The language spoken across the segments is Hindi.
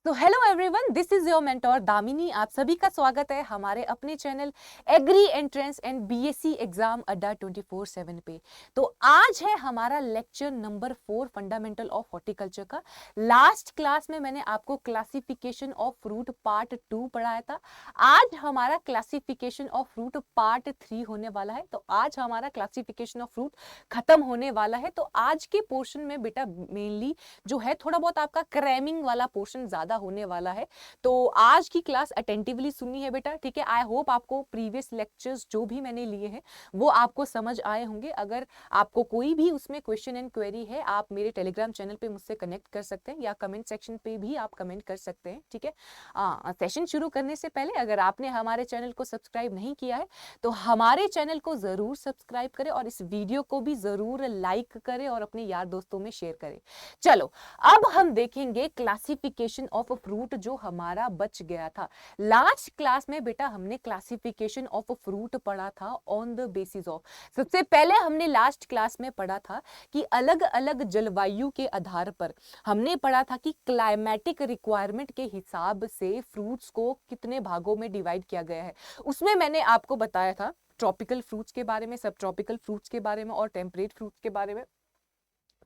तो hello everyone, this is your mentor Damini. आप सभी का स्वागत है हमारे अपने channel agri entrance and BSc exam Adda 24/7 पे। तो आज है हमारा lecture number 4 fundamental of horticulture का। लास्ट क्लास में मैंने आपको क्लासिफिकेशन ऑफ फ्रूट पार्ट 2 पढ़ाया था। आज हमारा क्लासिफिकेशन ऑफ फ्रूट पार्ट 3 होने वाला है। तो आज हमारा क्लासिफिकेशन ऑफ फ्रूट खत्म होने वाला है। तो आज के पोर्शन में बेटा मेनली जो है थोड़ा बहुत आपका क्रैमिंग वाला पोर्शन ज्यादा होने वाला है। तो आज की क्लास अटेंटिवली सुननी है बेटा, ठीक है। आई होप आपको प्रीवियस लेक्चर्स जो भी मैंने लिए हैं वो आपको समझ आए होंगे। अगर आपको कोई भी उसमें क्वेश्चन एंड क्वेरी है, आप मेरे टेलीग्राम चैनल पे मुझसे कनेक्ट कर सकते हैं या कमेंट सेक्शन पे भी आप कमेंट कर सकते हैं, ठीक है। सेशन शुरू करने से पहले अगर आपने हमारे चैनल को सब्सक्राइब नहीं किया है तो हमारे चैनल को जरूर सब्सक्राइब करें और इस वीडियो को भी जरूर लाइक करें और अपने यार दोस्तों में शेयर करें। चलो अब हम देखेंगे क्लासिफिकेशन ऑफ फ्रूट जो हमारा बच गया था। लास्ट क्लास में बेटा हमने क्लासिफिकेशन ऑफ फ्रूट पढ़ा था ऑन द बेसिस ऑफ। सबसे पहले हमने लास्ट क्लास में पढ़ा था कि अलग अलग जलवायु के आधार पर हमने पढ़ा था कि क्लाइमेटिक रिक्वायरमेंट के हिसाब से फ्रूट्स को कितने भागों में डिवाइड किया गया है। उसमें मैंने आपको बताया था ट्रॉपिकल फ्रूट्स के बारे में, सब ट्रॉपिकल फ्रूट्स के बारे में और टेम्परेट फ्रूट्स के बारे में।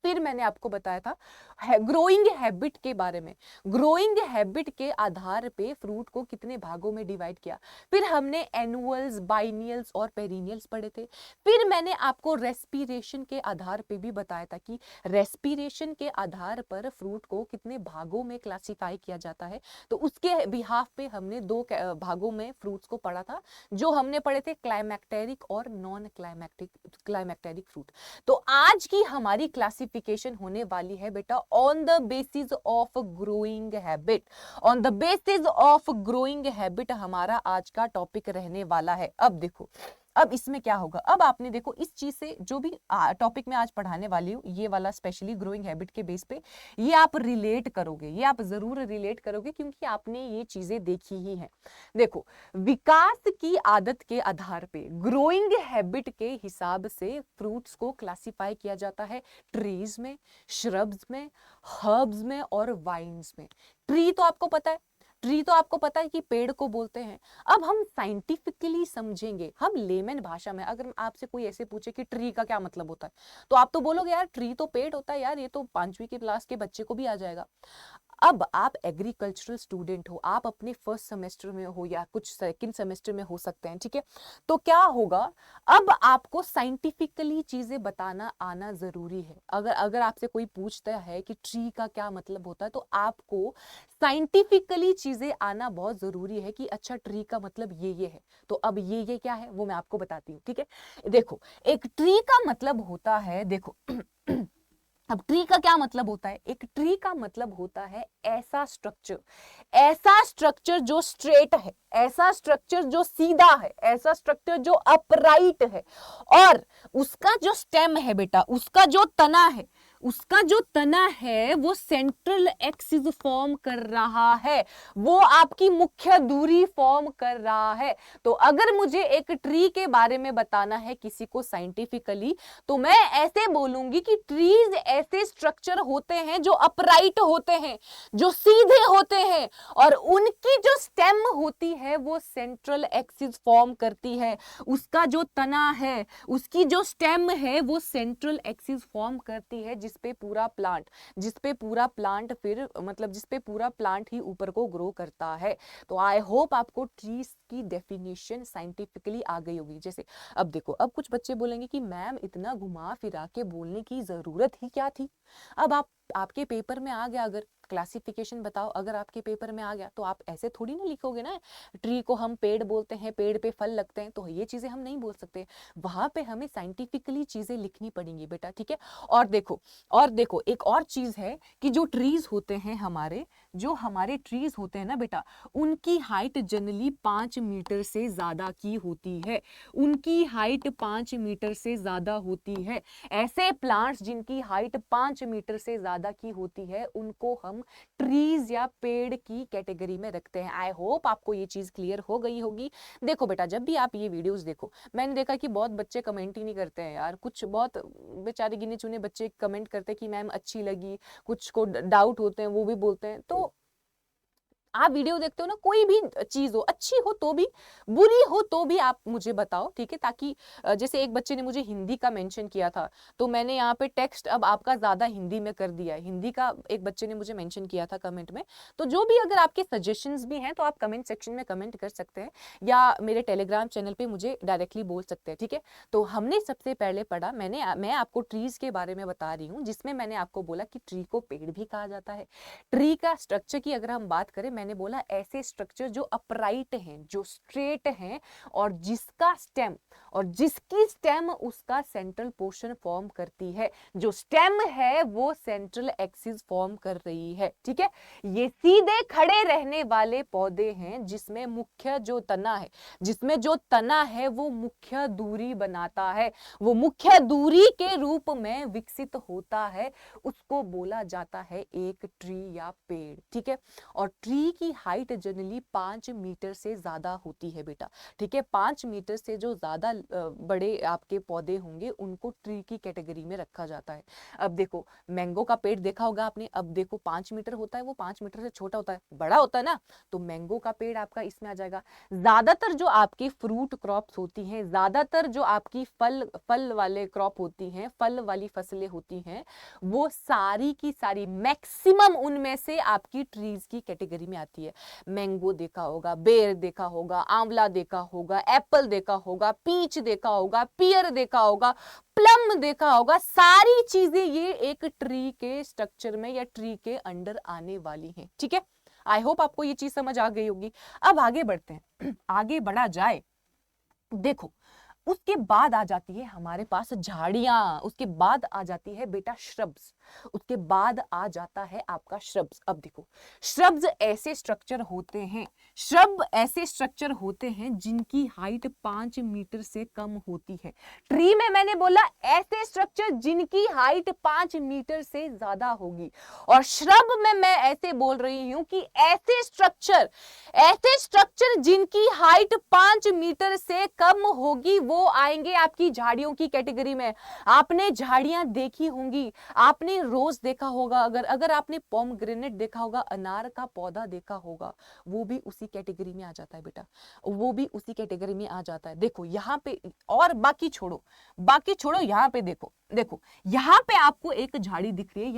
फिर मैंने आपको बताया था ग्रोइंग हैबिट के बारे में। ग्रोइंग हैबिट के आधार पे फ्रूट को कितने भागों में डिवाइड किया। फिर हमने एनुअल्स, बाइनियल्स और पेरिनियल्स पढ़े थे। फिर मैंने आपको रेस्पिरेशन के आधार पे भी बताया था कि रेस्पिरेशन के आधार पर फ्रूट को कितने भागों में क्लासिफाई किया जाता है। तो उसके बिहाफ पे हमने दो भागों में फ्रूट्स को पढ़ा था जो हमने पढ़े थे, क्लाइमैक्टेरिक और नॉन क्लाइमैक्टेरिक फ्रूट। तो आज की हमारी क्लासिफिकेशन होने वाली है बेटा on the basis of growing habit. On the basis of growing habit हमारा आज का टॉपिक रहने वाला है। अब देखो अब इसमें क्या होगा। अब आपने देखो इस चीज से जो भी टॉपिक में आज पढ़ाने वाली हूँ, ये वाला स्पेशली ग्रोइंग हैबिट के बेस पे ये आप रिलेट करोगे, ये आप जरूर रिलेट करोगे क्योंकि आपने ये चीजें देखी ही हैं। देखो विकास की आदत के आधार पे ग्रोइंग हैबिट के हिसाब से फ्रूट्स को क्लासिफाई किया जाता है ट्रीज में, श्रब्स में, हर्ब्स में और वाइन्स में। ट्री तो आपको पता है, ट्री तो आपको पता है कि पेड़ को बोलते हैं। अब हम साइंटिफिकली समझेंगे, हम लेमन भाषा में अगर आपसे कोई ऐसे पूछे कि ट्री का क्या मतलब होता है तो आप तो बोलोगे यार ट्री तो पेड़ होता है यार, ये तो 5वीं की क्लास के बच्चे को भी आ जाएगा। अब आप एग्रीकल्चरल स्टूडेंट हो, आप अपने फर्स्ट सेमेस्टर में हो या कुछ सेकंड सेमेस्टर में हो सकते हैं, ठीक है। तो क्या होगा, अब आपको साइंटिफिकली चीजें बताना आना जरूरी है। अगर अगर आपसे कोई पूछता है कि ट्री का क्या मतलब होता है तो आपको साइंटिफिकली चीजें आना बहुत जरूरी है कि अच्छा ट्री का मतलब ये है। तो अब ये क्या है वो मैं आपको बताती हूँ, ठीक है। देखो एक ट्री का मतलब होता है, देखो अब ट्री का क्या मतलब होता है। एक ट्री का मतलब होता है ऐसा स्ट्रक्चर, ऐसा स्ट्रक्चर जो स्ट्रेट है, ऐसा स्ट्रक्चर जो सीधा है, ऐसा स्ट्रक्चर जो अपराइट है और उसका जो स्टेम है बेटा, उसका जो तना है, उसका जो तना है वो सेंट्रल एक्सिस फॉर्म कर रहा है, वो आपकी मुख्य दूरी फॉर्म कर रहा है। तो अगर मुझे एक ट्री के बारे में बताना है किसी को साइंटिफिकली तो मैं ऐसे बोलूंगी कि ट्रीज ऐसे स्ट्रक्चर होते हैं जो अपराइट होते हैं, जो सीधे होते हैं और उनकी जो स्टेम होती है वो सेंट्रल एक्सिस फॉर्म करती है। उसका जो तना है, उसकी जो स्टेम है वो सेंट्रल एक्सिस फॉर्म करती है जिसपे पूरा प्लांट फिर मतलब जिसपे पूरा प्लांट ही ऊपर को ग्रो करता है। तो आई होप आपको ट्रीज की डेफिनेशन साइंटिफिकली आ गई होगी। जैसे अब देखो, अब कुछ बच्चे बोलेंगे कि मैम इतना घुमा फिरा के बोलने की जरूरत ही क्या थी। अब आपके पेपर में आ गया, अगर क्लासिफिकेशन बताओ, अगर आपके पेपर में आ गया तो आप ऐसे थोड़ी ना लिखोगे ना, ट्री को हम पेड़ बोलते हैं, पेड़ पे फल लगते हैं, तो ये चीजें हम नहीं बोल सकते। वहां पे हमें साइंटिफिकली चीजें लिखनी पड़ेंगी बेटा, ठीक है। और देखो एक और चीज है कि जो ट्रीज होते हैं हमारे ट्रीज होते हैं ना बेटा, उनकी हाइट जनरली 5 मीटर से ज्यादा की होती है। उनकी हाइट 5 मीटर से ज्यादा होती है। ऐसे प्लांट्स जिनकी हाइट 5 मीटर से ज्यादा की होती है उनको हम ट्रीज या पेड़ की कैटेगरी में रखते हैं। आई होप आपको ये चीज क्लियर हो गई होगी। देखो बेटा जब भी आप ये वीडियोस देखो, मैंने देखा कि बहुत बच्चे कमेंट ही नहीं करते हैं यार। कुछ बहुत बेचारे गिने चुने बच्चे कमेंट करते हैं कि मैम अच्छी लगी, कुछ को डाउट होते हैं वो भी बोलते हैं। तो आप वीडियो देखते हो ना, कोई भी चीज हो, अच्छी हो तो भी, बुरी हो तो भी आप मुझे बताओ, ठीक है, ताकि जैसे एक बच्चे ने मुझे हिंदी का मेंशन किया था, तो मैंने यहाँ पे टेक्स्ट अब आपका ज्यादा हिंदी में कर दिया है, हिंदी का एक बच्चे ने मुझे मेंशन किया था कमेंट में। तो जो भी अगर आपके सजेशंस भी हैं तो आप कमेंट सेक्शन में कमेंट कर सकते हैं, या मेरे टेलीग्राम चैनल पे मुझे डायरेक्टली बोल सकते हैं, ठीक है। तो हमने सबसे पहले पढ़ा, मैं आपको ट्रीज के बारे में बता रही हूँ, जिसमें मैंने आपको बोला कि ट्री को पेड़ भी कहा जाता है। ट्री का स्ट्रक्चर की अगर हम बात करें, मैंने बोला ऐसे स्ट्रक्चर जो अपराइट हैं, जो स्ट्रेट हैं, और जिसका स्टेम और जिसकी स्टेम उसका सेंट्रल पोर्शन फॉर्म करती है। जो स्टेम है वो सेंट्रल एक्सिस फॉर्म कर रही है, ठीक है। ये सीधे खड़े रहने वाले पौधे हैं, जिसमें मुख्य जो तना है, जिसमें जो तना है वो मुख्य दूरी बनाता है, वो मुख्य दूरी के रूप में विकसित होता है, उसको बोला जाता है एक ट्री या पेड़, ठीक है। और ट्री की हाइट जनरली 5 मीटर से ज्यादा होती है बेटा, ठीक है। 5 मीटर से जो ज्यादा बड़े आपके पौधे होंगे उनको ट्री की कैटेगरी में रखा जाता है। अब देखो, मैंगो का पेड़ देखा होगा आपने, अब देखो 5 मीटर होता है, वो 5 मीटर से छोटा होता है, बड़ा होता है ना, तो मैंगो का पेड़ आपका इसमें आ जाएगा। ज्यादातर जो आपकी फ्रूट क्रॉप्स होती हैं, ज्यादातर जो आपकी फल वाले क्रॉप होती हैं, फल वाली फसलें होती हैं, वो सारी की सारी मैक्सिमम उनमें से आपकी ट्रीज की कैटेगरी में आती है। मैंगो देखा होगा, बेर देखा होगा, आंवला देखा होगा, एप्पल देखा होगा, पीच देखा होगा, पियर देखा होगा, प्लम देखा होगा, सारी चीजें ये एक ट्री के स्ट्रक्चर में या ट्री के अंडर आने वाली हैं, ठीक है। आई होप आपको ये चीज समझ आ गई होगी। अब आगे बढ़ते हैं, आगे बढ़ा जाए। देखो, उसके बाद आ जाती है हमारे पास झाड़ियां, उसके बाद आ जाती है बेटा श्रब्स, उसके बाद आ जाता है आपका श्रब्स। अब देखो, श्रब्स ऐसे स्ट्रक्चर होते हैं, श्रब ऐसे स्ट्रक्चर होते हैं जिनकी हाइट 5 मीटर से कम होती है। ट्री में मैंने बोला ऐसे स्ट्रक्चर जिनकी हाइट 5 मीटर से ज्यादा होगी, और श्रब में मैं ऐसे बोल रही हूं कि ऐसे स्ट्रक्चर जिनकी हाइट 5 मीटर से कम होगी वो आएंगे आपकी झाड़ियों की कैटेगरी में। आपने झाड़ियां देखी होंगी, आपने रोज देखा होगा, अगर आपने पोमग्रेनेट देखा होगा, अनार का पौधा देखा होगा, वो भी उसी कैटेगरी में आ जाता है बेटा, वो भी उसी कैटेगरी में आ जाता है। देखो यहाँ पे, और बाकी छोड़ो यहाँ पे देखो, यहाँ पे आपको एक झाड़ी दिख रही है,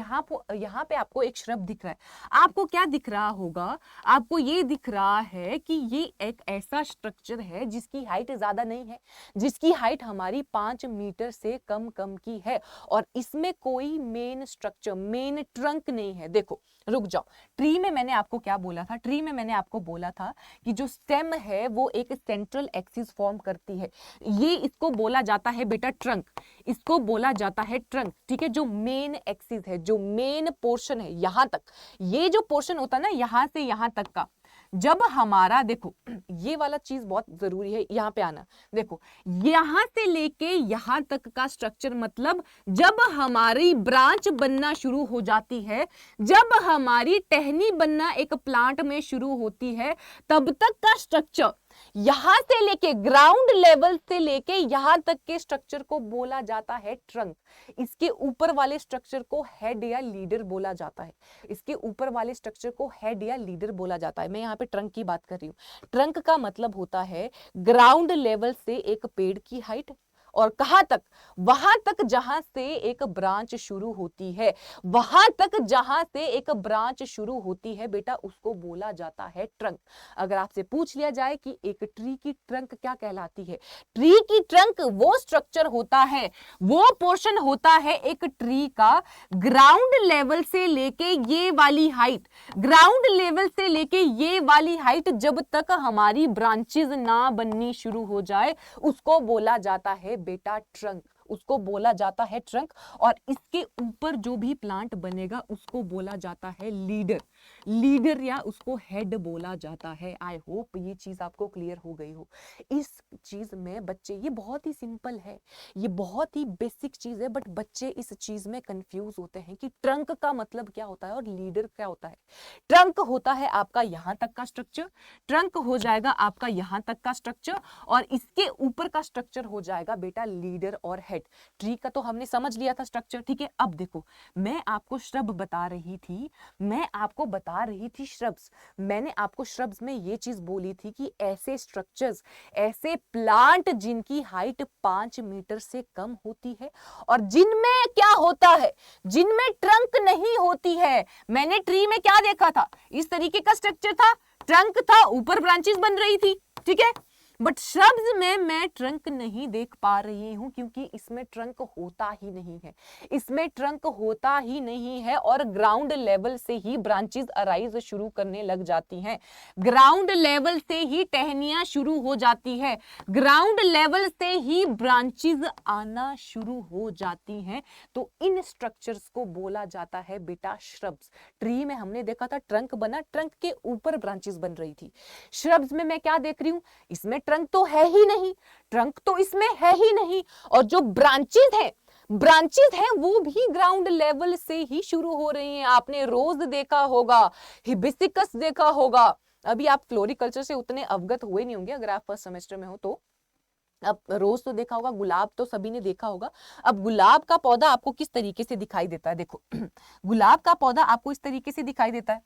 यहाँ पे आपको एक श्रब दिख रहा है। आपको क्या दिख रहा होगा? आपको ये दिख रहा है कि ये एक ऐसा स्ट्रक्चर है जिसकी हाइट ज्यादा नहीं है, जिसकी हाइट हमारी 5 मीटर से कम की है, और इसमें कोई मेन स्ट्रक्चर, मेन ट्रंक नहीं है। देखो, रुक जाओ, ट्री में मैंने आपको क्या बोला था? ट्री में मैंने आपको बोला था कि जो स्टेम है वो एक सेंट्रल एक्सिस फॉर्म करती है, ये इसको बोला जाता है बेटा ट्रंक, इसको बोला जाता है ट्रंक, ठीक है। जो मेन एक्सिस है, जो मेन पोर्शन है, यहां तक, ये जो पोर्शन होता है ना, यहां से यहां तक का, जब हमारा, देखो ये वाला चीज बहुत जरूरी है, यहां पे आना। देखो, यहां से लेके यहां तक का स्ट्रक्चर, मतलब जब हमारी ब्रांच बनना शुरू हो जाती है, जब हमारी टहनी बनना एक प्लांट में शुरू होती है, तब तक का स्ट्रक्चर, यहां से लेके ग्राउंड लेवल से लेके यहां तक के स्ट्रक्चर को बोला जाता है ट्रंक। इसके ऊपर वाले स्ट्रक्चर को हेड या लीडर बोला जाता है, इसके ऊपर वाले स्ट्रक्चर को हेड या लीडर बोला जाता है। मैं यहाँ पे ट्रंक की बात कर रही हूँ। ट्रंक का मतलब होता है ग्राउंड लेवल से एक पेड़ की हाइट, और कहां तक? वहां तक जहां से एक ब्रांच शुरू होती है, वहां तक जहां से एक ब्रांच शुरू होती है बेटा, उसको बोला जाता है ट्रंक। अगर आपसे पूछ लिया जाए कि एक ट्री की ट्रंक क्या कहलाती है, ट्री की ट्रंक वो स्ट्रक्चर होता है, वो पोर्शन होता है एक ट्री का, ग्राउंड लेवल से लेके ये वाली हाइट, ग्राउंड लेवल से लेके ये वाली हाइट, जब तक हमारी ब्रांचेस ना बननी शुरू हो जाए, उसको बोला जाता है बेटा ट्रंक, उसको बोला जाता है ट्रंक। और इसके ऊपर जो भी प्लांट बनेगा उसको बोला जाता है लीडर या उसको हेड बोला जाता है। आई होप ये चीज आपको क्लियर हो गई हो। इस चीज में बच्चे, ये बहुत ही सिंपल है, ये बहुत ही बेसिक चीज है, बट बच्चे इस चीज में कंफ्यूज होते हैं कि ट्रंक का मतलब क्या होता है और लीडर क्या होता है। ट्रंक होता है आपका यहां तक का स्ट्रक्चर, ट्रंक हो जाएगा आपका यहां तक का स्ट्रक्चर, और इसके ऊपर का स्ट्रक्चर हो जाएगा बेटा लीडर और हेड। राइट। ट्री का तो हमने समझ लिया था स्ट्रक्चर, ठीक है। अब देखो मैं आपको श्रब बता रही थी, श्रब्स। मैंने आपको श्रब्स में ये चीज बोली थी कि ऐसे स्ट्रक्चर्स, ऐसे प्लांट जिनकी हाइट 5 मीटर से कम होती है और जिनमें क्या होता है, जिनमें ट्रंक नहीं होती है। मैंने ट्री में क्या देखा था, इस तरीके का स्ट्रक्चर था, ट्रंक था, ऊपर ब्रांचेस बन रही थी, ठीक है। बट श्रब्स में मैं ट्रंक नहीं देख पा रही हूं क्योंकि इसमें ट्रंक होता ही नहीं है, इसमें ट्रंक होता ही नहीं है और ग्राउंड लेवल से ही ब्रांचेस अराइज शुरू करने लग जाती हैं, ग्राउंड लेवल से ही टहनियां शुरू हो जाती है, ग्राउंड लेवल से ही ब्रांचेस आना शुरू हो जाती हैं। तो इन स्ट्रक्चर्स को बोला जाता है बेटा श्रब्स। ट्री में हमने देखा था ट्रंक बना, ट्रंक के ऊपर ब्रांचेस बन रही थी। श्रब्स में मैं क्या देख रही हूं, इसमें ट्रंक तो है ही नहीं, ट्रंक तो इसमें है ही नहीं, और जो ब्रांचेस हैं वो भी ग्राउंड लेवल से ही शुरू हो रही हैं। आपने रोज देखा होगा, हिबिस्कस देखा होगा। अभी आप फ्लोरिकल्चर से उतने अवगत हुए नहीं होंगे अगर आप फर्स्ट सेमेस्टर में हो तो। अब रोज तो देखा होगा, गुलाब तो सभी ने देखा होगा। अब गुलाब का पौधा आपको किस तरीके से दिखाई देता है, देखो गुलाब का पौधा आपको इस तरीके से दिखाई देता है,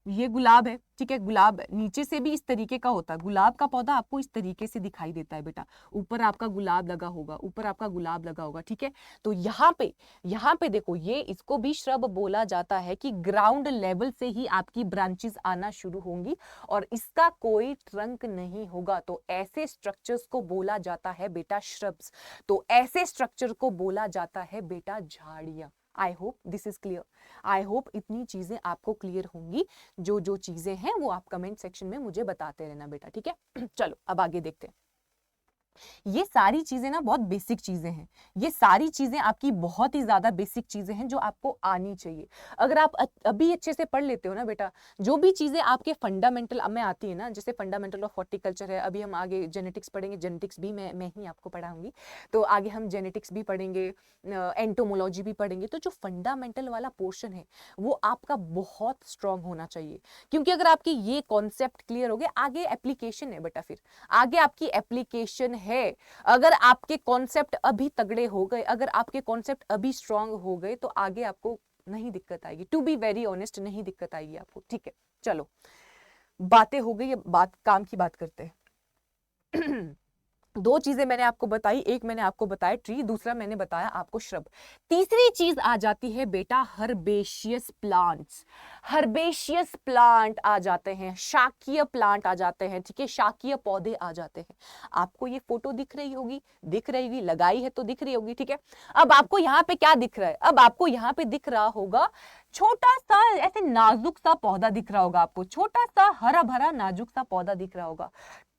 ये गुलाब है, ठीक है। गुलाब नीचे से भी इस तरीके का होता है, गुलाब का पौधा आपको इस तरीके से दिखाई देता है बेटा। ऊपर आपका गुलाब लगा होगा, ऊपर आपका गुलाब लगा होगा, ठीक है। तो यहाँ पे देखो, ये इसको भी श्रब बोला जाता है कि ग्राउंड लेवल से ही आपकी ब्रांचेस आना शुरू होंगी और इसका कोई ट्रंक नहीं होगा। तो ऐसे स्ट्रक्चर्स को बोला जाता है बेटा श्रब्स। तो ऐसे स्ट्रक्चर को बोला जाता है बेटा झाड़ियां। आई hope this is clear, I hope इतनी चीजें आपको क्लियर होंगी। जो जो चीजें हैं वो आप कमेंट सेक्शन में मुझे बताते रहना बेटा, ठीक है। चलो अब आगे देखते हैं। ये सारी चीजें ना बहुत बेसिक चीजें हैं, ये सारी चीजें आपकी बहुत ही ज्यादा बेसिक चीजें हैं जो आपको आनी चाहिए। अगर आप अभी अच्छे से पढ़ लेते हो ना बेटा, जो भी चीजें आपके फंडामेंटल में आती है ना, जैसे फंडामेंटल ऑफ हॉर्टिकल्चर है, अभी हम आगे जेनेटिक्स पढ़ेंगे, जेनेटिक्स भी मैं ही आपको पढ़ाऊंगी, तो आगे हम जेनेटिक्स भी पढ़ेंगे, एंटोमोलॉजी भी पढ़ेंगे। तो जो फंडामेंटल वाला पोर्शन है वो आपका बहुत स्ट्रांग होना चाहिए, क्योंकि अगर आपकी ये कॉन्सेप्ट क्लियर हो गए, आगे एप्लीकेशन है बेटा, फिर आगे आपकी एप्लीकेशन है। अगर आपके कॉन्सेप्ट अभी तगड़े हो गए, अगर आपके कॉन्सेप्ट अभी स्ट्रांग हो गए, तो आगे आपको नहीं दिक्कत आएगी, टू बी वेरी ऑनेस्ट नहीं दिक्कत आएगी आपको, ठीक है। चलो बातें हो गई, बात काम की बात करते हैं। दो चीजें मैंने आपको बताई, एक मैंने आपको बताया ट्री, दूसरा मैंने बताया आपको श्रब। तीसरी चीज आ जाती है बेटा हर्बेशियस प्लांट्स। हर्बेशियस प्लांट आ जाते हैं, शाकीय प्लांट आ जाते हैं, ठीक है, शाकीय पौधे आ जाते हैं। आपको ये फोटो दिख रही होगी, लगाई है तो दिख रही होगी, ठीक है। अब आपको यहाँ पे क्या दिख रहा है, अब आपको यहाँ पे दिख रहा होगा छोटा सा ऐसे नाजुक सा पौधा दिख रहा होगा आपको, छोटा सा हरा भरा नाजुक सा पौधा दिख रहा होगा।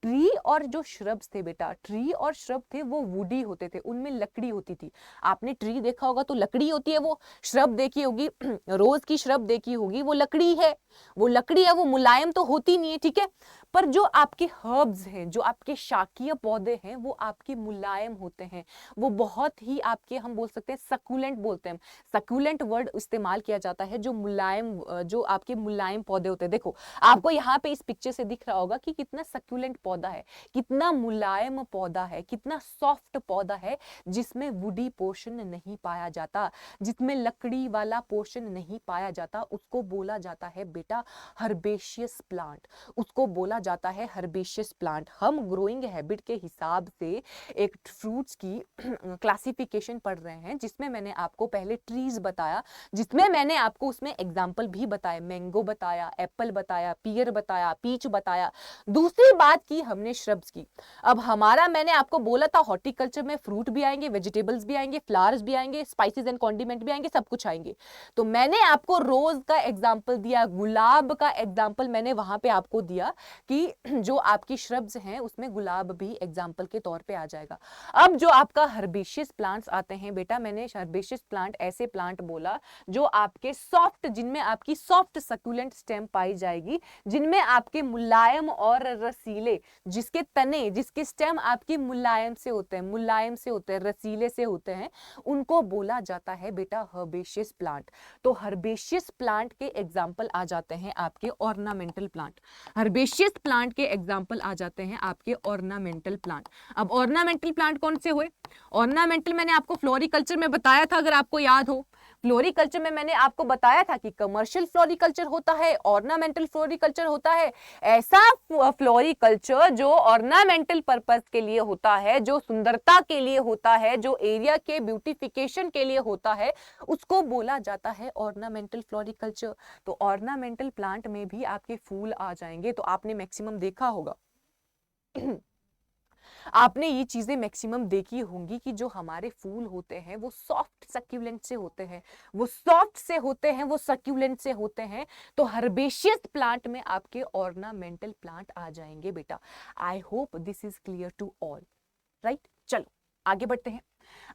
ट्री और जो श्रब्स थे बेटा, ट्री और श्रब थे वो वुडी होते थे, उनमें लकड़ी होती थी। आपने ट्री देखा होगा तो लकड़ी होती है, वो श्रब देखी होगी, रोज की श्रब देखी होगी, वो लकड़ी है, वो मुलायम तो होती नहीं है, ठीक है। पर जो आपके हर्ब्स हैं, जो आपके शाकीय पौधे हैं, वो आपके मुलायम होते हैं, वो बहुत ही आपके, हम बोल सकते हैं सकुलेंट, बोलते हैं सकुलेंट वर्ड इस्तेमाल किया जाता है, जो मुलायम, जो आपके मुलायम पौधे होते हैं। देखो आपको यहाँ पे इस पिक्चर से दिख रहा होगा कि कितना सकुलेंट पौधा है, कितना मुलायम पौधा है, कितना सॉफ्ट पौधा है, जिसमें वुडी पोर्शन नहीं पाया जाता, जिसमें लकड़ी वाला पोर्शन नहीं पाया जाता, उसको बोला जाता है बेटा हर्बेशियस प्लांट, उसको बोला जाता है हर्बेशियस प्लांट। हम ग्रोइंग हैबिट के हिसाब से एक फ्रूट्स की क्लासिफिकेशन पढ़ रहे हैं, जिसमें मैंने आपको पहले ट्रीज बताया, जिसमें मैंने आपको उसमें एग्जांपल भी बताया, मैंगो बताया, एप्पल बताया, पियर बताया, पीच बताया। दूसरी बात की हमने श्रब्स की। अब हमारा, मैंने आपको बोला था हॉर्टिकल्चर में फ्रूट भी आएंगे, वेजिटेबल्स भी आएंगे, फ्लावर्स भी आएंगे, स्पाइसेस एंड कॉन्डिमेंट भी आएंगे, सब कुछ आएंगे। तो मैंने आपको रोज का एग्जांपल दिया, गुलाब का एग्जांपल मैंने वहां पे आपको दिया कि जो आपकी श्रब्स हैं उसमें गुलाब भी एग्जांपल के तौर पे आ जाएगा। अब जो आपका हर्बेशियस प्लांट्स आते हैं बेटा, मैंने हर्बेशियस प्लांट ऐसे प्लांट बोला जो आपके सॉफ्ट, जिनमें आपकी सॉफ्ट सकुलेंट स्टेम पाई जाएगी, जिनमें आपके मुलायम और रसीले जिसके तने, जिसके स्टेम आपके मुलायम से होते हैं, मुलायम से होते हैं, रसीले से होते हैं, उनको बोला जाता है बेटा हर्बेशियस प्लांट। तो हर्बेशियस प्लांट के एग्जाम्पल आ जाते हैं आपके ऑर्नामेंटल प्लांट। हर्बेशियस प्लांट के एग्जाम्पल आ जाते हैं आपके ऑर्नामेंटल प्लांट। अब ऑर्नामेंटल प्लांट कौन से हुए? ऑर्नामेंटल मैंने आपको फ्लोरिकल्चर में बताया था, अगर आपको याद हो। फ्लोरिकल्चर में मैंने आपको बताया था कि कमर्शियल फ्लोरिकल्चर होता है, ऑर्नामेंटल फ्लोरिकल्चर होता है। ऐसा फ्लोरिकल्चर जो ऑर्नामेंटल पर्पस के लिए होता है, जो सुंदरता के लिए होता है, जो एरिया के ब्यूटिफिकेशन के लिए होता है, उसको बोला जाता है ऑर्नामेंटल फ्लोरिकल्चर। तो ऑर्नामेंटल प्लांट में भी आपके फूल आ जाएंगे। तो आपने मैक्सिमम देखा होगा आपने ये चीजें मैक्सिमम देखी होंगी कि जो हमारे फूल होते हैं वो सॉफ्ट सक्यूलेंट से होते हैं, वो सॉफ्ट से होते हैं, वो सक्यूलेंट से होते हैं। तो हर्बेशियस प्लांट में आपके ऑर्नामेंटल प्लांट आ जाएंगे बेटा। I hope this is clear to all, right? चलो आगे बढ़ते हैं।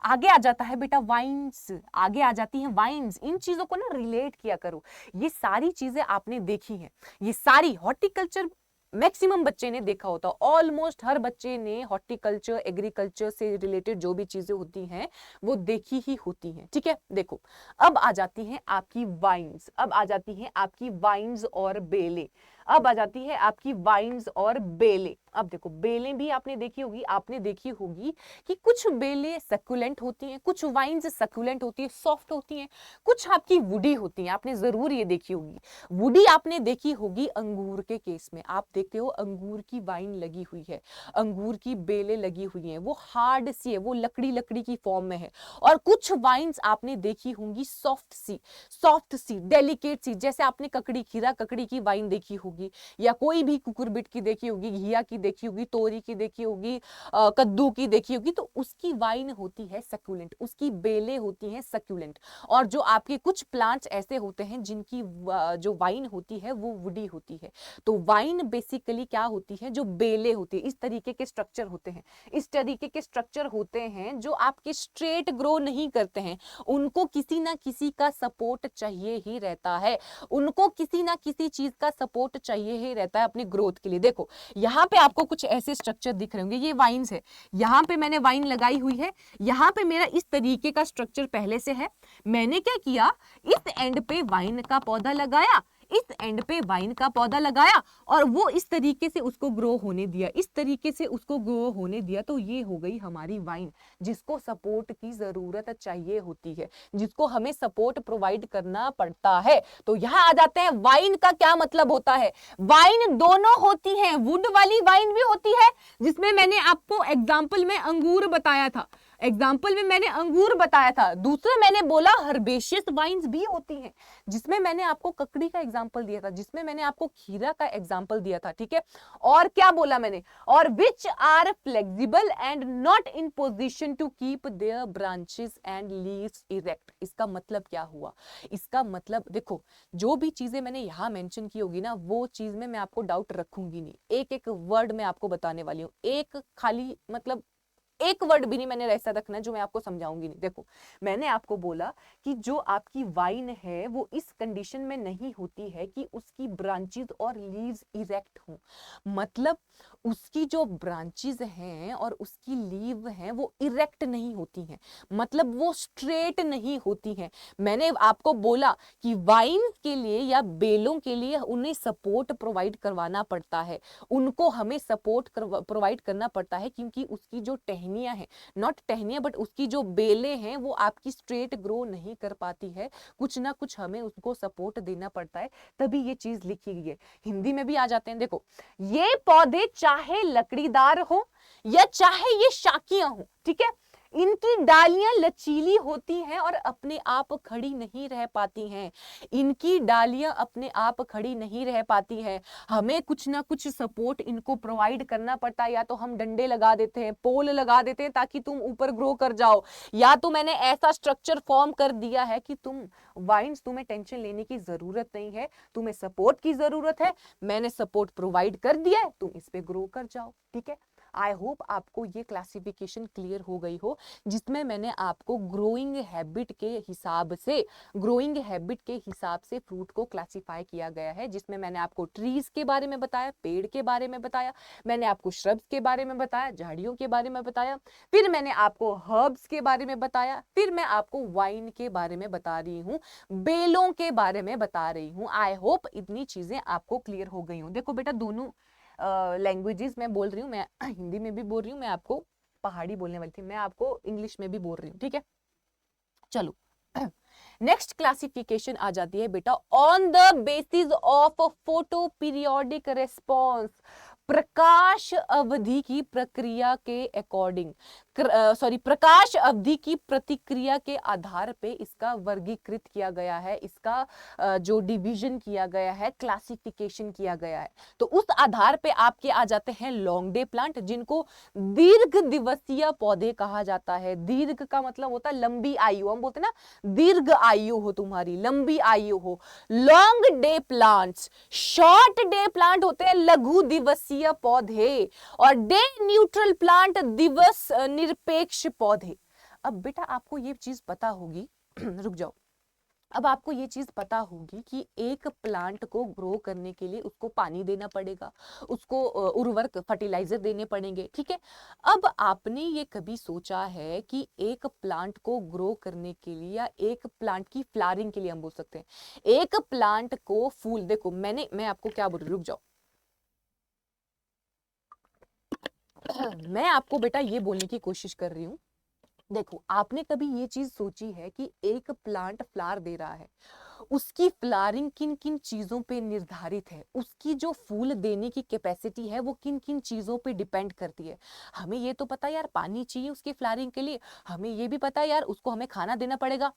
आगे आ जाता है बेटा वाइन्स, आगे आ जाती हैं वाइन्स। इन चीजों को ना रिलेट किया करो। ये सारी चीजें आपने देखी हैं, ये सारी हॉर्टिकल्चर मैक्सिमम बच्चे ने देखा होता, ऑलमोस्ट हर बच्चे ने हॉर्टिकल्चर, एग्रीकल्चर से रिलेटेड जो भी चीजें होती हैं वो देखी ही होती हैं। ठीक है, देखो अब आ जाती हैं आपकी वाइन्स, अब आ जाती हैं आपकी वाइन्स और बेले, अब आ जाती है आपकी वाइन्स और बेले। अब देखो बेलें भी आपने देखी होगी, आपने देखी होगी कि कुछ बेलें सकुलेंट होती हैं, कुछ वाइन्स सकुलेंट होती है, सॉफ्ट होती हैं, कुछ आपकी वुडी होती हैं। आपने जरूर ये देखी होगी, वुडी आपने देखी होगी अंगूर के केस में। आप देखते हो अंगूर की वाइन लगी हुई है, अंगूर की बेलें लगी हुई हैं, वो हार्ड सी है, वो लकड़ी लकड़ी की फॉर्म में है। और कुछ वाइन्स आपने देखी होंगी सॉफ्ट सी डेलिकेट सी, जैसे आपने ककड़ी, खीरा ककड़ी की वाइन देखी होगी, या कोई भी कुकुरबिट की देखी होगी, घिया की देखी होगी, तोरी की देखी होगी, कद्दू की देखी होगी। तो उसकी वाइन होती है सकुलेंट, उसकी बेलें होती हैं सकुलेंट। और जो आपके कुछ प्लांट्स ऐसे होते हैं जिनकी जो वाइन होती है वो वुडी होती है। तो वाइन बेसिकली क्या होती है? जो बेलें होती है, इस तरीके के स्ट्रक्चर होते हैं, इस तरीके के स्ट्रक्चर होते हैं जो आपके स्ट्रेट ग्रो नहीं करते हैं, उनको किसी ना किसी का सपोर्ट चाहिए ही रहता है, उनको किसी ना किसी चीज का सपोर्ट चाहिए ही रहता है अपनी ग्रोथ के लिए। देखो यहाँ पे आपको कुछ ऐसे स्ट्रक्चर दिख रहे होंगे, ये वाइन्स है, यहाँ पे मैंने वाइन लगाई हुई है, यहाँ पे मेरा इस तरीके का स्ट्रक्चर पहले से है। मैंने क्या किया, इस एंड पे वाइन का पौधा लगाया, इस एंड पे वाइन का पौधा लगाया, और वो इस तरीके से उसको ग्रो होने दिया, इस तरीके से उसको ग्रो होने दिया। तो ये हो गई हमारी वाइन, जिसको सपोर्ट की जरूरत चाहिए होती है, जिसको हमें सपोर्ट प्रोवाइड करना पड़ता है। तो यहाँ आ जाते हैं वाइन का क्या मतलब होता है। वाइन दोनों होती है, वुड वाली वाइन भी होती है, जिसमें मैंने आपको एग्जाम्पल में अंगूर बताया था, एग्जाम्पल में मैंने अंगूर बताया था। दूसरा मैंने बोला हर्बेशियस वाइन्स भी होती हैं, जिसमें मैंने आपको ककड़ी का एग्जाम्पल दिया था, जिसमें मैंने आपको खीरा का एग्जाम्पल दिया था। ठीक है, और क्या बोला मैंने, और which are flexible and not in position to keep their branches and leaves erect. इसका मतलब क्या हुआ? इसका मतलब देखो, जो भी चीजें मैंने यहां मेंशन की होगी ना, वो चीज में मैं आपको डाउट रखूंगी नहीं, एक एक वर्ड में आपको बताने वाली हूं, एक खाली मतलब एक वर्ड भी नहीं मैंने ऐसा रखना जो मैं आपको समझाऊंगी नहीं। देखो मैंने आपको बोला कि जो आपकी वाइन है वो इस कंडीशन में नहीं होती है कि उसकी ब्रांचेस और लीव्स इरेक्ट हों, मतलब उसकी जो ब्रांचेस हैं और उसकी लीव हैं वो इरेक्ट नहीं होती हैं, मतलब वो स्ट्रेट नहीं होती हैं। मैंने आपको बोला कि वाइन के लिए या बेलों के लिए उन्हें सपोर्ट प्रोवाइड करवाना पड़ता है, उनको हमें सपोर्ट प्रोवाइड करना पड़ता है, क्योंकि उसकी जो टहनियां हैं, नॉट टहनियां बट उसकी जो बेलें हैं वो आपकी स्ट्रेट ग्रो नहीं कर पाती है, कुछ ना कुछ हमें उसको सपोर्ट देना पड़ता है, तभी ये चीज लिखी गई है। हिंदी में भी आ जाते हैं। देखो ये पौधे चाहे लकड़ीदार हो या चाहे ये शाखियां हो, ठीक है, इनकी डालियां लचीली होती हैं और अपने आप खड़ी नहीं रह पाती हैं, इनकी डालियां अपने आप खड़ी नहीं रह पाती हैं, हमें कुछ ना कुछ सपोर्ट इनको प्रोवाइड करना पड़ता है। या तो हम डंडे लगा देते हैं, पोल लगा देते हैं ताकि तुम ऊपर ग्रो कर जाओ, या तो मैंने ऐसा स्ट्रक्चर फॉर्म कर दिया है कि तुम वाइन्स, तुम्हें टेंशन लेने की जरूरत नहीं है, तुम्हें सपोर्ट की जरूरत है, मैंने सपोर्ट प्रोवाइड कर दिया है, तुम इस पे ग्रो कर जाओ। ठीक है, आई होप आपको ये क्लासिफिकेशन क्लियर हो गई हो, जिसमें मैंने आपको ग्रोइंग हैबिट के हिसाब से फ्रूट को क्लासिफाई किया गया है, जिसमें मैंने आपको ट्रीज के बारे में बताया, पेड़ के बारे में बताया, मैंने आपको श्रब्स के बारे में बताया, झाड़ियों के बारे में बताया, फिर मैंने आपको हर्ब्स के बारे में बताया, फिर मैं आपको वाइन के बारे में बता रही हूँ, बेलों के बारे में बता रही हूँ। आई होप इतनी चीजें आपको क्लियर हो गई हूँ। देखो बेटा, दोनों लैंग्वेजेस मैं बोल रही हूँ, मैं हिंदी में भी बोल रही हूँ, मैं आपको पहाड़ी बोलने वाली थी, मैं आपको इंग्लिश में भी बोल रही हूँ, ठीक है। चलो नेक्स्ट क्लासिफिकेशन आ जाती है बेटा, on the basis of photo periodic response, प्रकाश अवधि की प्रक्रिया के अकॉर्डिंग, प्रकाश अवधि की प्रतिक्रिया के आधार पे इसका वर्गीकृत किया गया है, इसका जो डिवीजन किया गया है, क्लासिफिकेशन किया गया है। तो उस आधार पे आपके आ जाते हैं लॉन्ग डे प्लांट, जिनको दीर्घ दिवसीय पौधे कहा जाता है। दीर्घ का मतलब होता है लंबी आयु, हम बोलते हैं ना दीर्घ आयु हो तुम्हारी, लंबी आयु हो। Long day plants, short day plant होते हैं लघु दिवसीय पौधे, और डे न्यूट्रल प्लांट दिवस निरपेक्ष पौधे। अब बेटा आपको ये चीज पता होगी रुक जाओ, अब आपको ये चीज पता होगी कि एक प्लांट को ग्रो करने के लिए उसको पानी देना पड़ेगा, उसको उर्वरक फर्टिलाइजर देने पड़ेंगे, ठीक है। अब आपने ये कभी सोचा है कि एक प्लांट को ग्रो करने के लिए या एक प्लांट की फ्लावरिंग के लिए, हम बोल सकते हैं एक प्लांट को फूल, देखो मैं आपको क्या बोल रही हूँ, रुक जाओ मैं आपको बेटा ये बोलने की कोशिश कर रही हूँ, देखो आपने कभी ये चीज सोची है कि एक प्लांट फ्लावर दे रहा है, उसकी फ्लावरिंग किन किन चीजों पे निर्धारित है, उसकी जो फूल देने की कैपेसिटी है वो किन किन चीजों पे डिपेंड करती है। हमें ये तो पता है यार पानी चाहिए उसकी फ्लावरिंग के लिए, हमें ये भी पता है यार उसको हमें खाना देना पड़ेगा,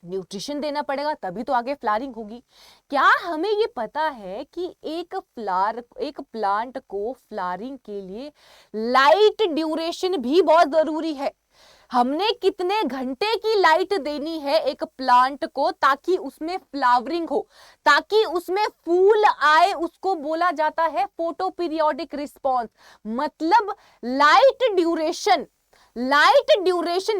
न्यूट्रिशन देना पड़ेगा, तभी तो आगे फ्लावरिंग होगी। क्या हमें ये पता है कि एक प्लांट को फ्लावरिंग के लिए लाइट ड्यूरेशन भी बहुत जरूरी है। हमने कितने घंटे की लाइट देनी है एक प्लांट को ताकि उसमें फ्लावरिंग हो, ताकि उसमें फूल आए, उसको बोला जाता है फोटो पीरियोडिक रिस्पॉन्स। मतलब लाइट ड्यूरेशन,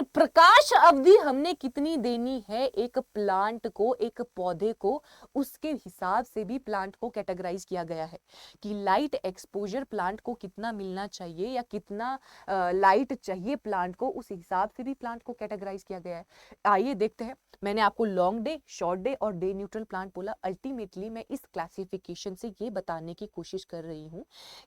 प्रकाश अवधि हमने कितनी देनी है एक प्लांट को, एक पौधे को, उसके हिसाब से भी प्लांट को कैटेगराइज किया गया है कि लाइट एक्सपोजर प्लांट को कितना मिलना चाहिए या कितना लाइट चाहिए प्लांट को, उस हिसाब से भी प्लांट को कैटेगराइज किया गया है। आइए देखते हैं, मैंने आपको लॉन्ग डे, शॉर्ट डे और डे न्यूट्रल प्लांट बोला। अल्टीमेटली मैं इस क्लासिफिकेशन से ये बताने की कोशिश कर रही हूँ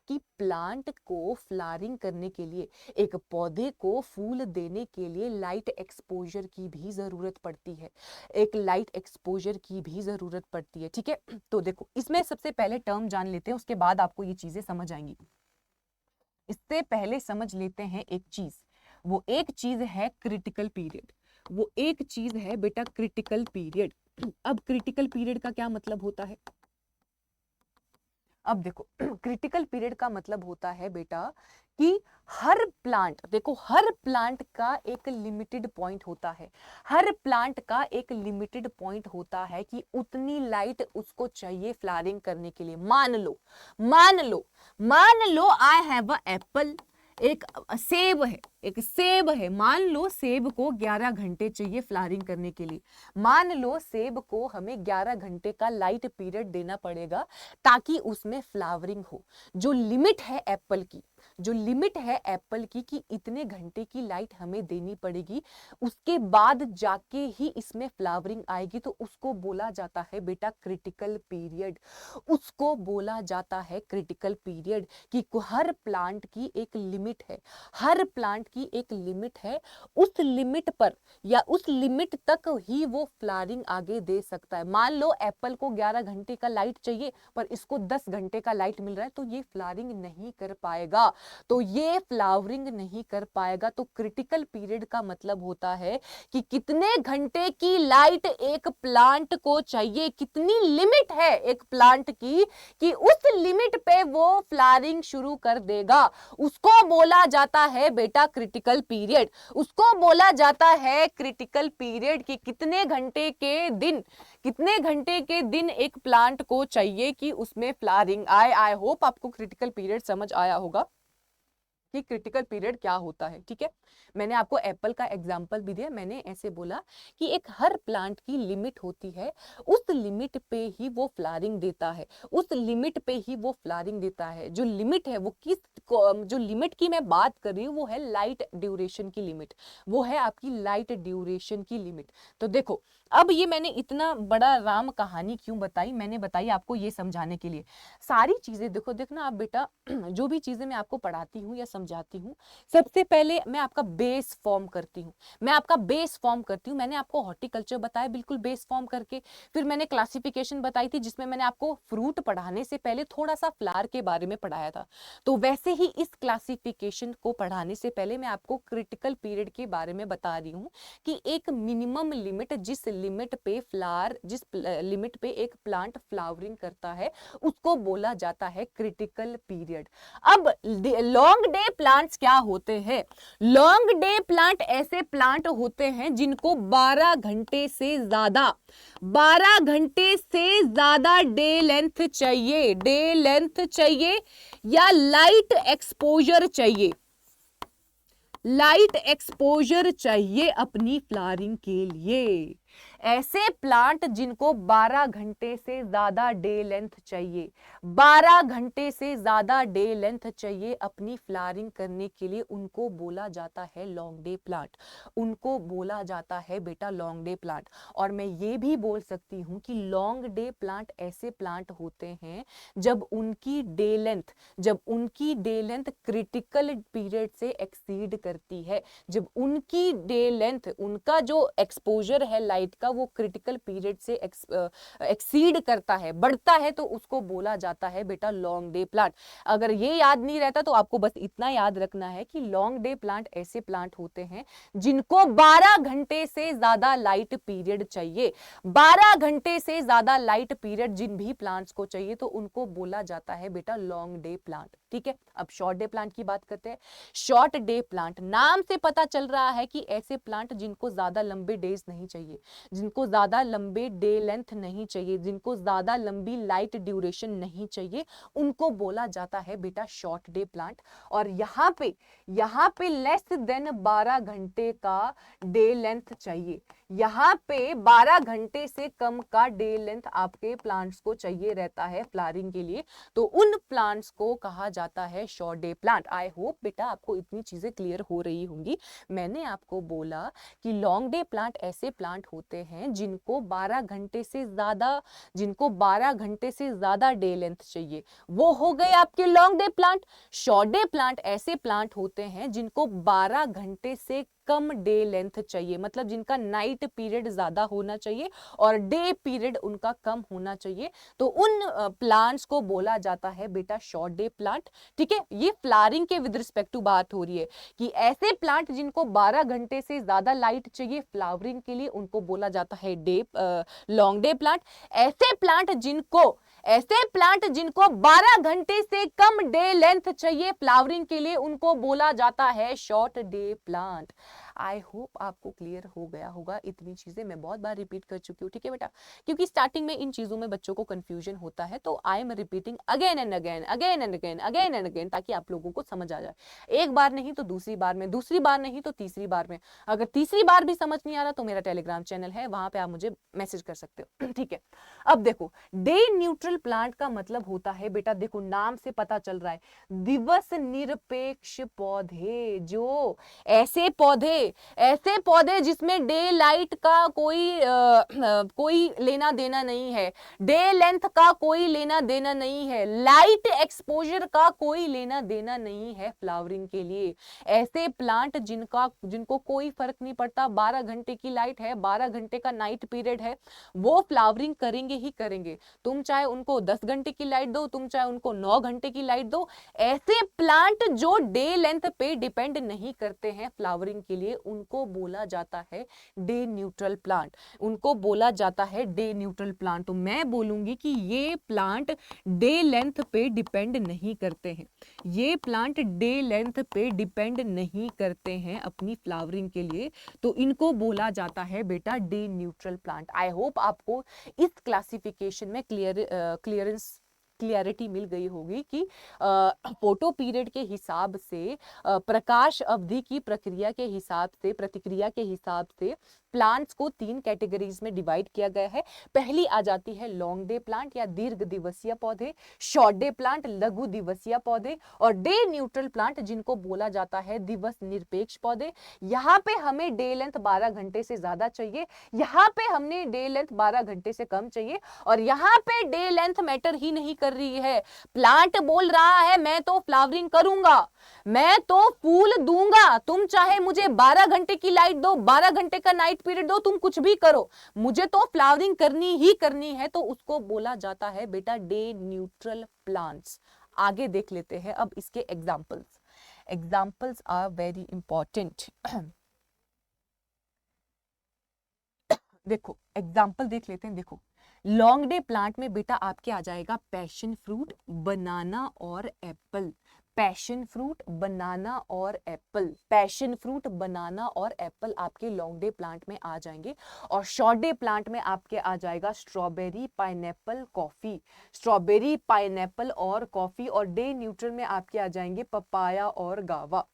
कि प्लांट को फ्लावरिंग करने के लिए, एक पौधे को फूल देने के लिए लाइट एक्सपोजर की भी जरूरत पड़ती है, एक लाइट एक्सपोजर की भी जरूरत पड़ती है, ठीक है। तो देखो इसमें सबसे पहले टर्म जान लेते हैं, उसके बाद आपको ये चीजें समझ आएंगी। इससे पहले समझ लेते हैं एक चीज, वो एक चीज है क्रिटिकल पीरियड, वो एक चीज है बेटा क्रिटिकल पीरियड। अब क्रिटिकल पीरियड का क्या मतलब होता है, अब देखो क्रिटिकल पीरियड का मतलब होता है बेटा कि हर प्लांट, देखो हर प्लांट का एक लिमिटेड पॉइंट होता है, हर प्लांट का एक लिमिटेड पॉइंट होता है कि उतनी लाइट उसको चाहिए फ्लावरिंग करने के लिए। मान लो आई हैव अ एप्पल, एक सेब है, मान लो सेब को 11 घंटे चाहिए फ्लावरिंग करने के लिए, मान लो सेब को हमें 11 घंटे का लाइट पीरियड देना पड़ेगा ताकि उसमें फ्लावरिंग हो। जो लिमिट है एप्पल की, जो लिमिट है एप्पल की कि इतने घंटे की लाइट हमें देनी पड़ेगी, उसके बाद जाके ही इसमें फ्लावरिंग आएगी, तो उसको बोला जाता है बेटा क्रिटिकल पीरियड, उसको बोला जाता है क्रिटिकल पीरियड। कि हर प्लांट की एक लिमिट है, हर प्लांट की एक लिमिट है, उस लिमिट पर या उस लिमिट तक ही वो फ्लावरिंग आगे दे सकता है। मान लो एप्पल को 11 घंटे का लाइट चाहिए पर इसको 10 घंटे का लाइट मिल रहा है, तो ये फ्लावरिंग नहीं कर पाएगा, तो ये फ्लावरिंग नहीं कर पाएगा। तो क्रिटिकल पीरियड का मतलब होता है कि कितने घंटे की लाइट एक प्लांट को चाहिए, कितनी लिमिट है एक प्लांट की कि उस लिमिट पे वो फ्लावरिंग शुरू कर देगा, उसको बोला जाता है बेटा क्रिटिकल पीरियड, उसको बोला जाता है क्रिटिकल पीरियड। कि कितने घंटे के दिन एक प्लांट को चाहिए कि उसमें फ्लावरिंग आए। आई होप आपको क्रिटिकल पीरियड समझ आया होगा। कि क्रिटिकल पीरियड क्या होता है। ठीक है, मैंने आपको एप्पल का एग्जांपल भी दिया। मैंने ऐसे बोला कि एक हर प्लांट की लिमिट होती है, उस लिमिट पे ही वो फ्लावरिंग देता है, उस लिमिट पे ही वो फ्लावरिंग देता है। जो लिमिट है वो जो लिमिट की मैं बात कर रही हूँ वो है लाइट ड्यूरेशन की लिमिट, वो है आपकी लाइट ड्यूरेशन की लिमिट। तो देखो, अब ये मैंने इतना बड़ा राम कहानी क्यों बताई, मैंने बताई आपको ये समझाने के लिए। सारी चीजें देखो, देखना आप बेटा, जो भी चीजें मैं आपको पढ़ाती हूँ या समझाती हूँ, सबसे पहले मैं आपका बेस फॉर्म करती हूँ, मैं आपका बेस फॉर्म करती हूँ। मैंने आपको हॉर्टिकल्चर बताया बिल्कुल बेस फॉर्म करके, फिर मैंने क्लासिफिकेशन बताई थी जिसमें मैंने आपको फ्रूट पढ़ाने से पहले थोड़ा सा फ्लावर के बारे में पढ़ाया था। तो वैसे ही इस क्लासिफिकेशन को पढ़ाने से पहले मैं आपको क्रिटिकल पीरियड के बारे में बता रही हूँ कि एक मिनिमम लिमिट, जिस लिमिट पे फ्लावर, जिस लिमिट पे एक प्लांट फ्लावरिंग करता है, उसको बोला जाता है क्रिटिकल पीरियड। अब लॉन्ग डे प्लांट्स क्या होते हैं? लॉन्ग डे प्लांट ऐसे प्लांट होते हैं जिनको 12 घंटे से ज्यादा, 12 घंटे से ज्यादा डे लेंथ चाहिए, डे लेंथ चाहिए या लाइट एक्सपोजर चाहिए, लाइट एक्सपोजर चाहिए अपनी फ्लावरिंग के लिए। ऐसे प्लांट जिनको 12 घंटे से ज्यादा डे लेंथ चाहिए, 12 घंटे से ज्यादा डे लेंथ चाहिए अपनी फ्लावरिंग करने के लिए, उनको बोला जाता है लॉन्ग डे प्लांट, उनको बोला जाता है बेटा लॉन्ग डे प्लांट। और मैं ये भी बोल सकती हूं कि लॉन्ग डे प्लांट ऐसे प्लांट होते हैं जब उनकी डे लेंथ, जब उनकी डे लेंथ क्रिटिकल पीरियड से एक्सीड करती है, जब उनकी डे लेंथ, उनका जो एक्सपोजर है लाइट का, वो क्रिटिकल पीरियड से एक्सीड करता है, बढ़ता है, तो उसको बोला जाता है बेटा लॉन्ग डे प्लांट। अगर ये याद नहीं रहता तो आपको बस इतना याद रखना है कि लॉन्ग डे प्लांट ऐसे प्लांट होते हैं जिनको 12 घंटे से ज्यादा लाइट पीरियड चाहिए, 12 घंटे से ज्यादा लाइट पीरियड जिन भी प्लांट्स को चाहिए तो उनको बोला जाता है बेटा लॉन्ग डे प्लांट। ठीक है, अब शॉर्ट डे प्लांट की बात करते हैं। शॉर्ट डे प्लांट, नाम से पता चल रहा है कि ऐसे प्लांट जिनको ज्यादा लंबे डेज नहीं चाहिए, जिनको ज्यादा लंबे डे लेंथ नहीं चाहिए, जिनको ज्यादा लंबी लाइट ड्यूरेशन नहीं चाहिए, उनको बोला जाता है बेटा शॉर्ट डे प्लांट। और यहाँ पे लेस देन 12 घंटे का डे लेंथ चाहिए, यहाँ पे 12 घंटे से कम का डे लेंथ आपके प्लांट्स को चाहिए रहता है फ्लावरिंग के लिए, तो उन प्लांट्स को कहा जाता है short day plant. I hope बेटा आपको इतनी चीजें क्लियर हो रही होंगी। मैंने आपको बोला कि लॉन्ग डे प्लांट ऐसे प्लांट होते हैं जिनको 12 घंटे से ज्यादा, जिनको 12 घंटे से ज्यादा डे लेंथ चाहिए, वो हो गए आपके long day plant. Short day plant ऐसे प्लांट होते हैं जिनको 12 घंटे से कम डे लेंथ चाहिए, मतलब जिनका नाइट पीरियड ज्यादा होना चाहिए और डे पीरियड उनका कम होना चाहिए, तो उन प्लांट्स को बोला जाता है बेटा शॉर्ट डे प्लांट। ठीक है, ये फ्लावरिंग के विद रिस्पेक्ट टू बात हो रही है कि ऐसे प्लांट जिनको 12 घंटे से ज्यादा लाइट चाहिए फ्लावरिंग के लिए, उनको बोला जाता है लॉन्ग डे प्लांट। ऐसे प्लांट जिनको 12 घंटे से कम डे लेंथ चाहिए फ्लावरिंग के लिए, उनको बोला जाता है short day plant. I hope आपको क्लियर हो गया होगा। इतनी चीजें मैं बहुत बार रिपीट कर चुकी हूँ, ठीक है बेटा, क्योंकि स्टार्टिंग में इन चीजों में बच्चों को कंफ्यूजन होता है, तो I am repeating again and again, again and again, again and again, ताकि आप लोगों को समझ आ जाए। एक बार नहीं तो दूसरी बार में, दूसरी बार नहीं तो तीसरी बार में। अगर तीसरी बार भी समझ नहीं आ रहा तो मेरा टेलीग्राम चैनल है, वहां पे आप मुझे मैसेज कर सकते हो। ठीक है, अब देखो, डे न्यूट्रल प्लांट का मतलब होता है बेटा, देखो नाम से पता चल रहा है, दिवस निरपेक्ष पौधे। जो ऐसे पौधे जिसमें डे लाइट का कोई लेना देना नहीं है, डे लेंथ का कोई लेना देना नहीं है, लाइट एक्सपोजर का कोई लेना देना नहीं है फ्लावरिंग के लिए। ऐसे प्लांट जिनको कोई फर्क नहीं पड़ता, 12 घंटे की लाइट है, 12 घंटे का नाइट पीरियड है, वो फ्लावरिंग करेंगे ही करेंगे। तुम चाहे उनको 10 घंटे की लाइट दो, तुम चाहे उनको 9 घंटे की लाइट दो, ऐसे प्लांट जो डे लेंथ पे डिपेंड नहीं करते हैं फ्लावरिंग के लिए, उनको बोला जाता है डे न्यूट्रल प्लांट, उनको बोला जाता है डे न्यूट्रल प्लांट। तो मैं बोलूंगी कि ये प्लांट डे लेंथ पे डिपेंड नहीं करते हैं, ये प्लांट डे लेंथ पे डिपेंड नहीं करते हैं अपनी फ्लावरिंग के लिए, तो इनको बोला जाता है बेटा day neutral plant. I hope आपको इस क्लासिफिकेशन में क्लियरेंस क्लियरिटी मिल गई होगी कि फोटो पीरियड के हिसाब से, प्रकाश अवधि की प्रक्रिया के हिसाब से, प्रतिक्रिया के हिसाब से प्लांट्स को 3 कैटेगरीज में डिवाइड किया गया है। पहली आ जाती है लॉन्ग डे प्लांट या दीर्घ दिवसीय पौधे, शॉर्ट डे प्लांट लघु दिवसीय पौधे, और डे न्यूट्रल प्लांट जिनको बोला जाता है दिवस निरपेक्ष पौधे। यहाँ पे हमें डे लेंथ 12 घंटे से ज्यादा चाहिए, यहाँ पे हमने डे लेंथ 12 घंटे से कम चाहिए, और यहाँ पे डे लेंथ मैटर ही नहीं कर रही है। प्लांट बोल रहा है मैं तो फ्लावरिंग करूंगा, मैं तो फूल दूंगा, तुम चाहे मुझे 12 घंटे की लाइट दो, 12 घंटे का नाइट पीरियड दो, तुम कुछ भी करो, मुझे तो फ्लावरिंग करनी ही करनी है, तो उसको बोला जाता है बेटा डे न्यूट्रल प्लांट्स। आगे देख लेते हैं अब इसके examples. Examples are very important. देखो एग्जाम्पल देख लेते हैं। देखो लॉन्ग डे प्लांट में बेटा आपके आ जाएगा पैशन फ्रूट, बनाना और एप्पल। पैशन फ्रूट, बनाना और एप्पल, पैशन फ्रूट, बनाना और एप्पल आपके लॉन्ग डे प्लांट में आ जाएंगे। और शॉर्ट डे प्लांट में आपके आ जाएगा strawberry, pineapple, coffee. Strawberry, pineapple और कॉफी। और डे न्यूट्रल में आपके आ जाएंगे पपाया और गावा।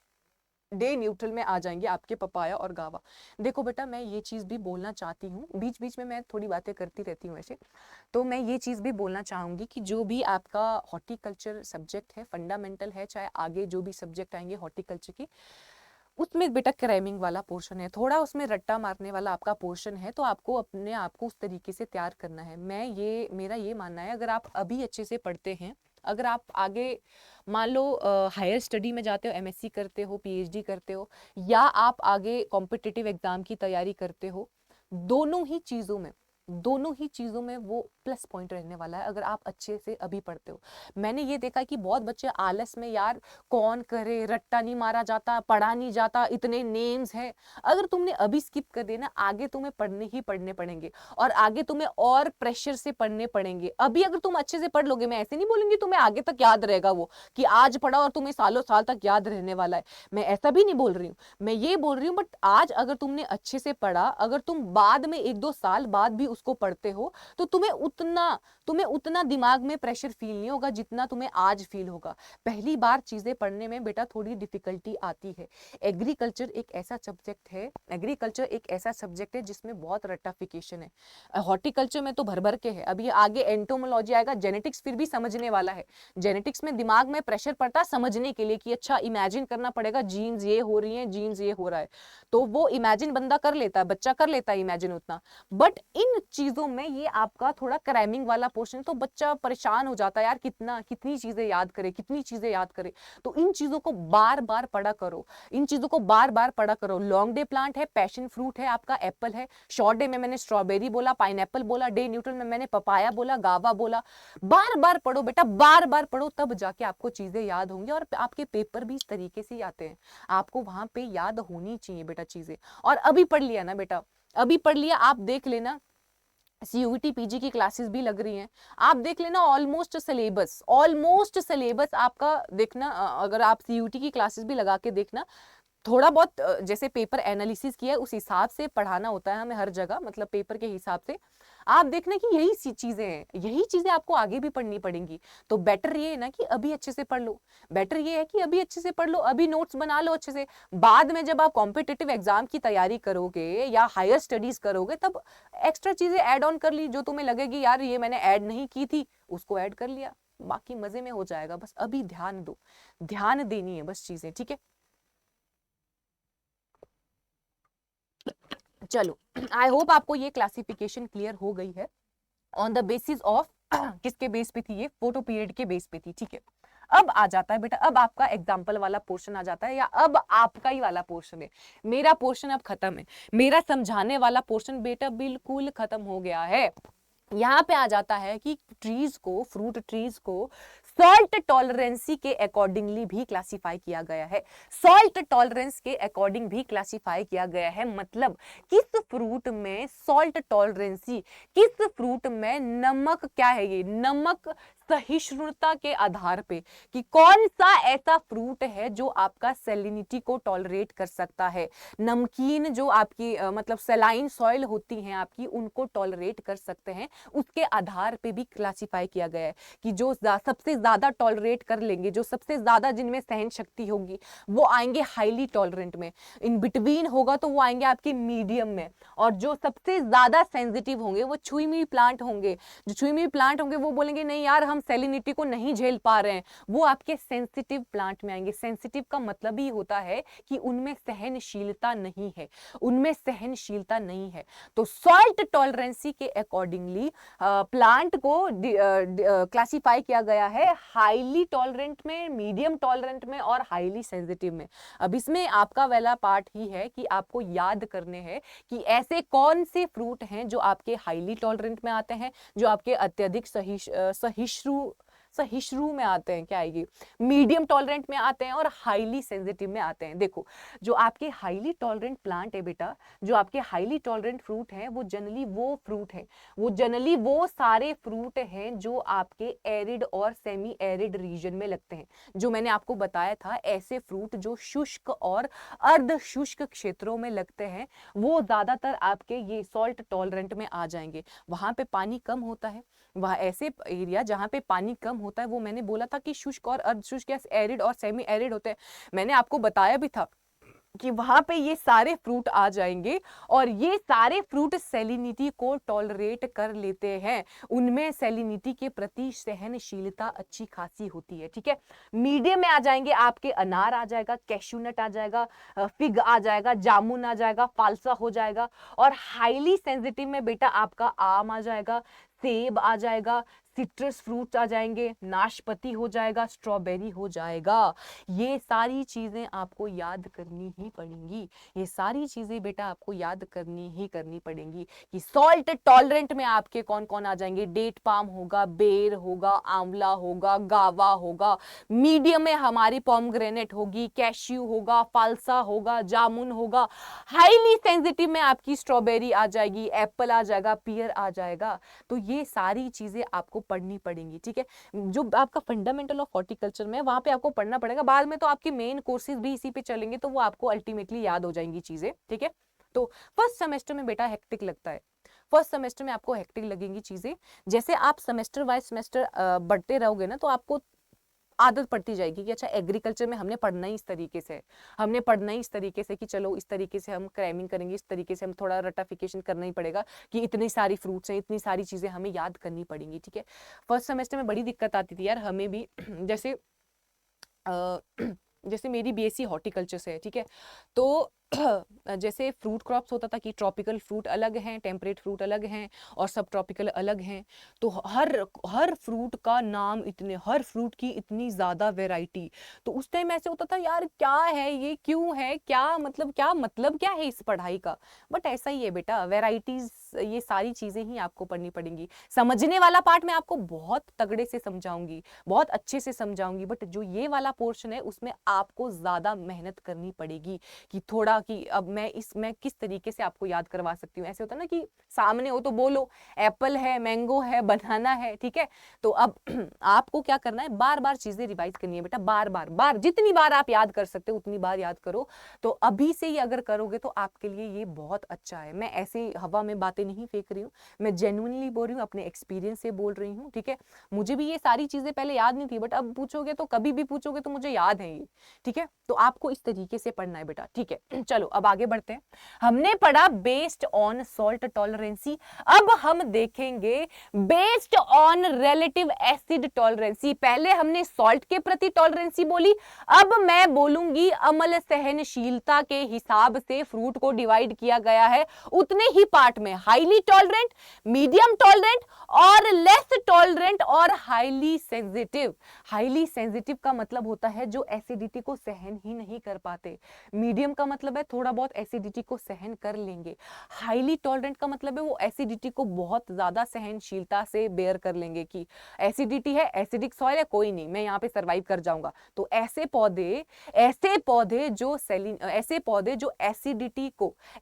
डे न्यूट्रल में आ जाएंगे आपके पपाया और गावा। देखो बेटा मैं ये चीज भी बोलना चाहती हूँ, बीच बीच में मैं थोड़ी बातें करती रहती हूँ ऐसे, तो मैं ये चीज भी बोलना चाहूंगी कि जो भी आपका हॉर्टिकल्चर सब्जेक्ट है, फंडामेंटल है, चाहे आगे जो भी सब्जेक्ट आएंगे हॉर्टिकल्चर की, उसमें बेटा क्राइमिंग वाला पोर्शन है, थोड़ा उसमें रट्टा मारने वाला आपका पोर्शन है, तो आपको अपने आप को उस तरीके से तैयार करना है। मेरा ये मानना है अगर आप अभी अच्छे से पढ़ते हैं, अगर आप आगे मान लो हायर स्टडी में जाते हो, एमएससी करते हो, पीएचडी करते हो, या आप आगे कॉम्पिटिटिव एग्जाम की तैयारी करते हो, दोनों ही चीजों में वो प्लस पॉइंट रहने वाला है अगर आप अच्छे से अभी पढ़ते हो। मैंने ये देखा कि बहुत बच्चे आलस में, यार कौन करे, रट्टा नहीं मारा जाता, पढ़ा नहीं जाता, इतने नेम्स हैं। अगर तुमने अभी स्किप कर दिया ना, आगे तुम्हें पढ़ने ही पढ़ने पड़ेंगे, और आगे तुम्हें और प्रेशर से पढ़ने पड़ेंगे। अभी अगर तुम अच्छे से पढ़ लोगे, मैं ऐसे नहीं बोलूंगी तुम्हें आगे तक याद रहेगा वो, कि आज पढ़ा और तुम्हें सालों साल तक याद रहने वाला है, मैं ऐसा भी नहीं बोल रही हूँ। मैं ये बोल रही हूँ बट आज अगर तुमने अच्छे से पढ़ा, अगर तुम बाद में 1-2 साल बाद भी उसको पढ़ते हो, तो तुम्हें उतना दिमाग में प्रेशर फील नहीं होगा जितना तुम्हें आज फील होगा। पहली बार चीजें पढ़ने में बेटा थोड़ी डिफिकल्टी आती है। एग्रीकल्चर एक ऐसा सब्जेक्ट है जिसमें बहुत रट्टाफिकेशन है। हॉर्टिकल्चर में तो भर भर के है। अभी आगे एंटोमोलॉजी आएगा, जेनेटिक्स फिर भी समझने वाला है। जेनेटिक्स में दिमाग में प्रेशर पड़ता है समझने के लिए कि अच्छा इमेजिन करना पड़ेगा, जीन्स ये हो रही है, जीन्स ये हो रहा है, तो वो इमेजिन बंदा कर लेता है, बच्चा कर लेता है इमेजिन उतना। बट इन चीजों में ये आपका थोड़ा क्राइमिंग वाला पोर्शन, तो बच्चा परेशान हो जाता है, यार कितनी चीजें याद करे। तो इन चीजों को बार बार पढ़ा करो। लॉन्ग डे प्लांट है, पैशन फ्रूट है, आपका एप्पल है। शॉर्ट डे में मैंने स्ट्रॉबेरी बोला, पाइनएप्पल बोला, डे न्यूट्रल में मैंने पपाया बोला, गावा बोला। बार बार पढ़ो बेटा, बार बार पढ़ो, तब जाके आपको चीजें याद होंगी। और आपके पेपर भी इस तरीके से आते हैं, आपको वहां पे याद होनी चाहिए बेटा चीजें। और अभी पढ़ लिया ना बेटा, अभी पढ़ लिया, आप देख लेना CUET पीजी की क्लासेस भी लग रही हैं, आप देख लेना ऑलमोस्ट सिलेबस आपका देखना। अगर आप CUET की क्लासेस भी लगा के देखना, थोड़ा बहुत जैसे पेपर एनालिसिस किया है उस हिसाब से पढ़ाना होता है हमें हर जगह, मतलब पेपर के हिसाब से। आप देखना कि यही चीजें हैं, यही चीजें आपको आगे भी पढ़नी पड़ेंगी। तो बेटर ये है ना कि अभी अच्छे से पढ़ लो, अभी नोट्स बना लो अच्छे से। बाद में जब आप कॉम्पिटिटिव एग्जाम की तैयारी करोगे या हायर स्टडीज करोगे, तब एक्स्ट्रा चीजें ऐड ऑन कर ली, जो तुम्हें लगेगी यार ये मैंने ऐड नहीं की थी, उसको ऐड कर लिया, बाकी मजे में हो जाएगा। बस अभी ध्यान दो, ध्यान देनी है बस चीजें, ठीक है। चलो, आई होप आपको ये क्लासिफिकेशन क्लियर हो गई है। ऑन द बेसिस ऑफ किसके बेस पे थी ये, फोटो पीरियड के बेस पे थी, ठीक है। अब आ जाता है बेटा, अब आपका एग्जाम्पल वाला पोर्शन आ जाता है, या अब आपका ही वाला पोर्शन है। मेरा पोर्शन अब खत्म है, मेरा समझाने वाला पोर्शन बेटा बिल्कुल खत्म हो गया है। यहाँ पे आ जाता है कि फ्रूट ट्रीज को सॉल्ट टॉलरेंसी के अकॉर्डिंगली भी क्लासिफाई किया गया है। सॉल्ट टॉलरेंस के अकॉर्डिंग भी क्लासिफाई किया गया है, मतलब किस फ्रूट में सॉल्ट टॉलरेंसी, किस फ्रूट में नमक, क्या है ये, नमक सहिष्णुता के आधार पे कि कौन सा ऐसा फ्रूट है जो आपका सैलिनिटी को टॉलरेट कर सकता है। नमकीन जो आपकी मतलब सलाइन सॉइल होती हैं आपकी, उनको टॉलरेट कर सकते हैं, उसके आधार पे भी क्लासिफाई किया गया है कि जो सबसे ज्यादा टॉलरेट कर लेंगे, जो सबसे ज्यादा जिनमें सहन शक्ति होगी, वो आएंगे हाईली टॉलरेंट में। इन बिटवीन होगा तो वो आएंगे आपके मीडियम में, और जो सबसे ज्यादा सेंसिटिव होंगे वो छुई हुई प्लांट होंगे। जो छुई हुई प्लांट होंगे वो बोलेंगे नहीं यार हम सैलिनिटी को नहीं झेल पा रहे हैं, वो आपके सेंसिटिव प्लांट में आएंगे। सेंसिटिव का मतलब ही होता है कि उनमें सहनशीलता नहीं है, उनमें सहनशीलता नहीं है। तो सॉल्ट टॉलरेंसी के अकॉर्डिंगली प्लांट को क्लासिफाई किया गया है हाईली टॉलरेंट में, मीडियम टॉलरेंट में और हाईली सेंसिटिव में। अब इसमें आपका वाला पार्ट ही है कि आपको याद करने हैं कि ऐसे कौन से फ्रूट हैं जो आपके हाईली टॉलरेंट में आते हैं, जो आपके अत्यधिक सहिष्णु में आते हैं, क्या आएगी, मीडियम टॉलरेंट में आते हैं और हाईली सेंसिटिव में आते हैं। देखो जो आपके हाईली टॉलरेंट प्लांट है बेटा, जो आपके हाईली टॉलरेंट फ्रूट हैं, वो जनरली वो फ्रूट हैं, वो जनरली वो सारे फ्रूट हैं जो आपके एरिड और सेमी एरिड रीजन में लगते हैं। जो मैंने आपको बताया था, ऐसे फ्रूट जो शुष्क और अर्ध शुष्क क्षेत्रों में लगते हैं, वो ज्यादातर आपके ये सॉल्ट टॉलरेंट में आ जाएंगे। वहां पे पानी कम होता है, वह ऐसे एरिया जहां पे पानी कम होता है, वो मैंने बोला था कि शुष्क और अर्ध शुष्क या एरिड और सेमी एरिड होते हैं। मैंने आपको बताया भी था कि वहां पे ये सारे फ्रूट आ जाएंगे और ये सारे फ्रूट सैलिनिटी को टॉलरेट कर लेते हैं, उनमें सैलिनिटी के प्रति सहनशीलता अच्छी खासी होती है। ठीक है, मीडियम में आ जाएंगे आपके अनार आ जाएगा, कैश्यू नट आ जाएगा, फिग आ जाएगा, जामुन आ जाएगा, फालसा हो जाएगा, और हाईली सेंसिटिव में बेटा आपका आम आ जाएगा, सेब आ जाएगा, सिट्रस फ्रूट्स आ जाएंगे, नाशपाती हो जाएगा, स्ट्रॉबेरी हो जाएगा। ये सारी चीजें आपको याद करनी ही पड़ेंगी, ये सारी चीजें बेटा आपको याद करनी पड़ेंगी कि सॉल्ट टॉलरेंट में आपके कौन कौन आ जाएंगे। डेट पाम होगा, बेर होगा, आंवला होगा, गावा होगा। मीडियम में हमारी पोमग्रेनेट होगी, कैश्यू होगा, फालसा होगा, जामुन होगा। हाईली सेंसिटिव में आपकी स्ट्रॉबेरी आ जाएगी, एप्पल आ जाएगा, पियर आ जाएगा। तो ये सारी चीजें आपको पढ़नी पड़ेंगी। ठीक है, जो आपका फंडामेंटल ऑफ हॉर्टिकल्चर में वहां पे आपको पढ़ना पड़ेगा, बाद में तो आपके मेन कोर्सेज भी इसी पे चलेंगे, तो वो आपको अल्टीमेटली याद हो जाएंगी चीजें। ठीक है, तो फर्स्ट सेमेस्टर में बेटा हेक्टिक लगता है, फर्स्ट सेमेस्टर में आपको हेक्टिक लगेंगी चीजें। जैसे आप सेमेस्टर वाइज सेमेस्टर बढ़ते रहोगे ना, तो आपको आदत पड़ती जाएगी कि अच्छा एग्रीकल्चर में हमने पढ़ना ही इस तरीके से, हमने पढ़ना ही इस तरीके से कि चलो इस तरीके से हम क्रैमिंग करेंगे, इस तरीके से हम थोड़ा रटाफिकेशन करना ही पड़ेगा कि इतनी सारी फ्रूट्स हैं, इतनी सारी चीजें हमें याद करनी पड़ेंगी। ठीक है, फर्स्ट सेमेस्टर में बड़ी दिक्कत आती थी यार हमें भी जैसे जैसे मेरी बीएससी हॉर्टिकल्चर से है। ठीक है, तो जैसे फ्रूट क्रॉप्स होता था कि ट्रॉपिकल फ्रूट अलग हैं, टेम्परेट फ्रूट अलग हैं और सब ट्रॉपिकल अलग हैं। तो हर फ्रूट का नाम इतने, हर फ्रूट की इतनी ज़्यादा वैरायटी। तो उस टाइम ऐसे होता था यार क्या है ये, क्यों है, क्या मतलब क्या है इस पढ़ाई का। बट ऐसा ही है बेटा, वैरायटीज ये सारी चीज़ें ही आपको पढ़नी पड़ेंगी। समझने वाला पार्ट मैं आपको बहुत तगड़े से समझाऊंगी, बहुत अच्छे से समझाऊंगी, बट जो ये वाला पोर्शन है उसमें आपको ज़्यादा मेहनत करनी पड़ेगी कि थोड़ा कि अब मैं किस तरीके से आपको याद करवा सकती हूँ। ऐसे होता है ना कि सामने हो तो बोलो एप्पल है, मैंगो है, बनाना है। ठीक है, तो अब आपको क्या करना है, बार बार चीजें रिवाइज करनी है बेटा, बार जितनी बार आप याद कर सकते हो उतनी बार याद करो। तो अभी से ही अगर करोगे तो आपके लिए ये बहुत अच्छा है। मैं ऐसे हवा में बातें नहीं फेंक रही हूँ, मैं जेन्युइनली बोल रही हूँ, अपने एक्सपीरियंस से बोल रही हूँ। ठीक है, मुझे भी ये सारी चीजें पहले याद नहीं थी, बट अब पूछोगे तो, कभी भी पूछोगे तो मुझे याद है ये। ठीक है, तो आपको इस तरीके से पढ़ना है बेटा। ठीक है, चलो अब आगे बढ़ते हैं। हमने पढ़ा बेस्ड ऑन सॉल्ट टॉलरेंसी, अब हम देखेंगे बेस्ड ऑन रिलेटिव एसिड टॉलरेंसी। पहले हमने सॉल्ट के प्रति टॉलरेंसी बोली, अब मैं बोलूंगी अम्ल सहनशीलता के हिसाब से फ्रूट को डिवाइड किया गया है उतने ही पार्ट में, हाईली टॉलरेंट, मीडियम टॉलरेंट और लेस टॉलरेंट और हाईली सेंसिटिव। हाईली सेंसिटिव का मतलब होता है जो एसिडिटी को सहन ही नहीं कर पाते। मीडियम का मतलब मतलब है थोड़ा बहुत एसिडिटी को सहन कर लेंगे। हाईली टॉलरेंट का मतलब है वो एसिडिटी को बहुत ज्यादा सहनशीलता से बेयर कर लेंगे कि एसिडिटी है, एसिडिक सॉइल है, कोई नहीं, मैं यहाँ पे सरवाइव कर जाऊंगा। तो ऐसे पौधे जो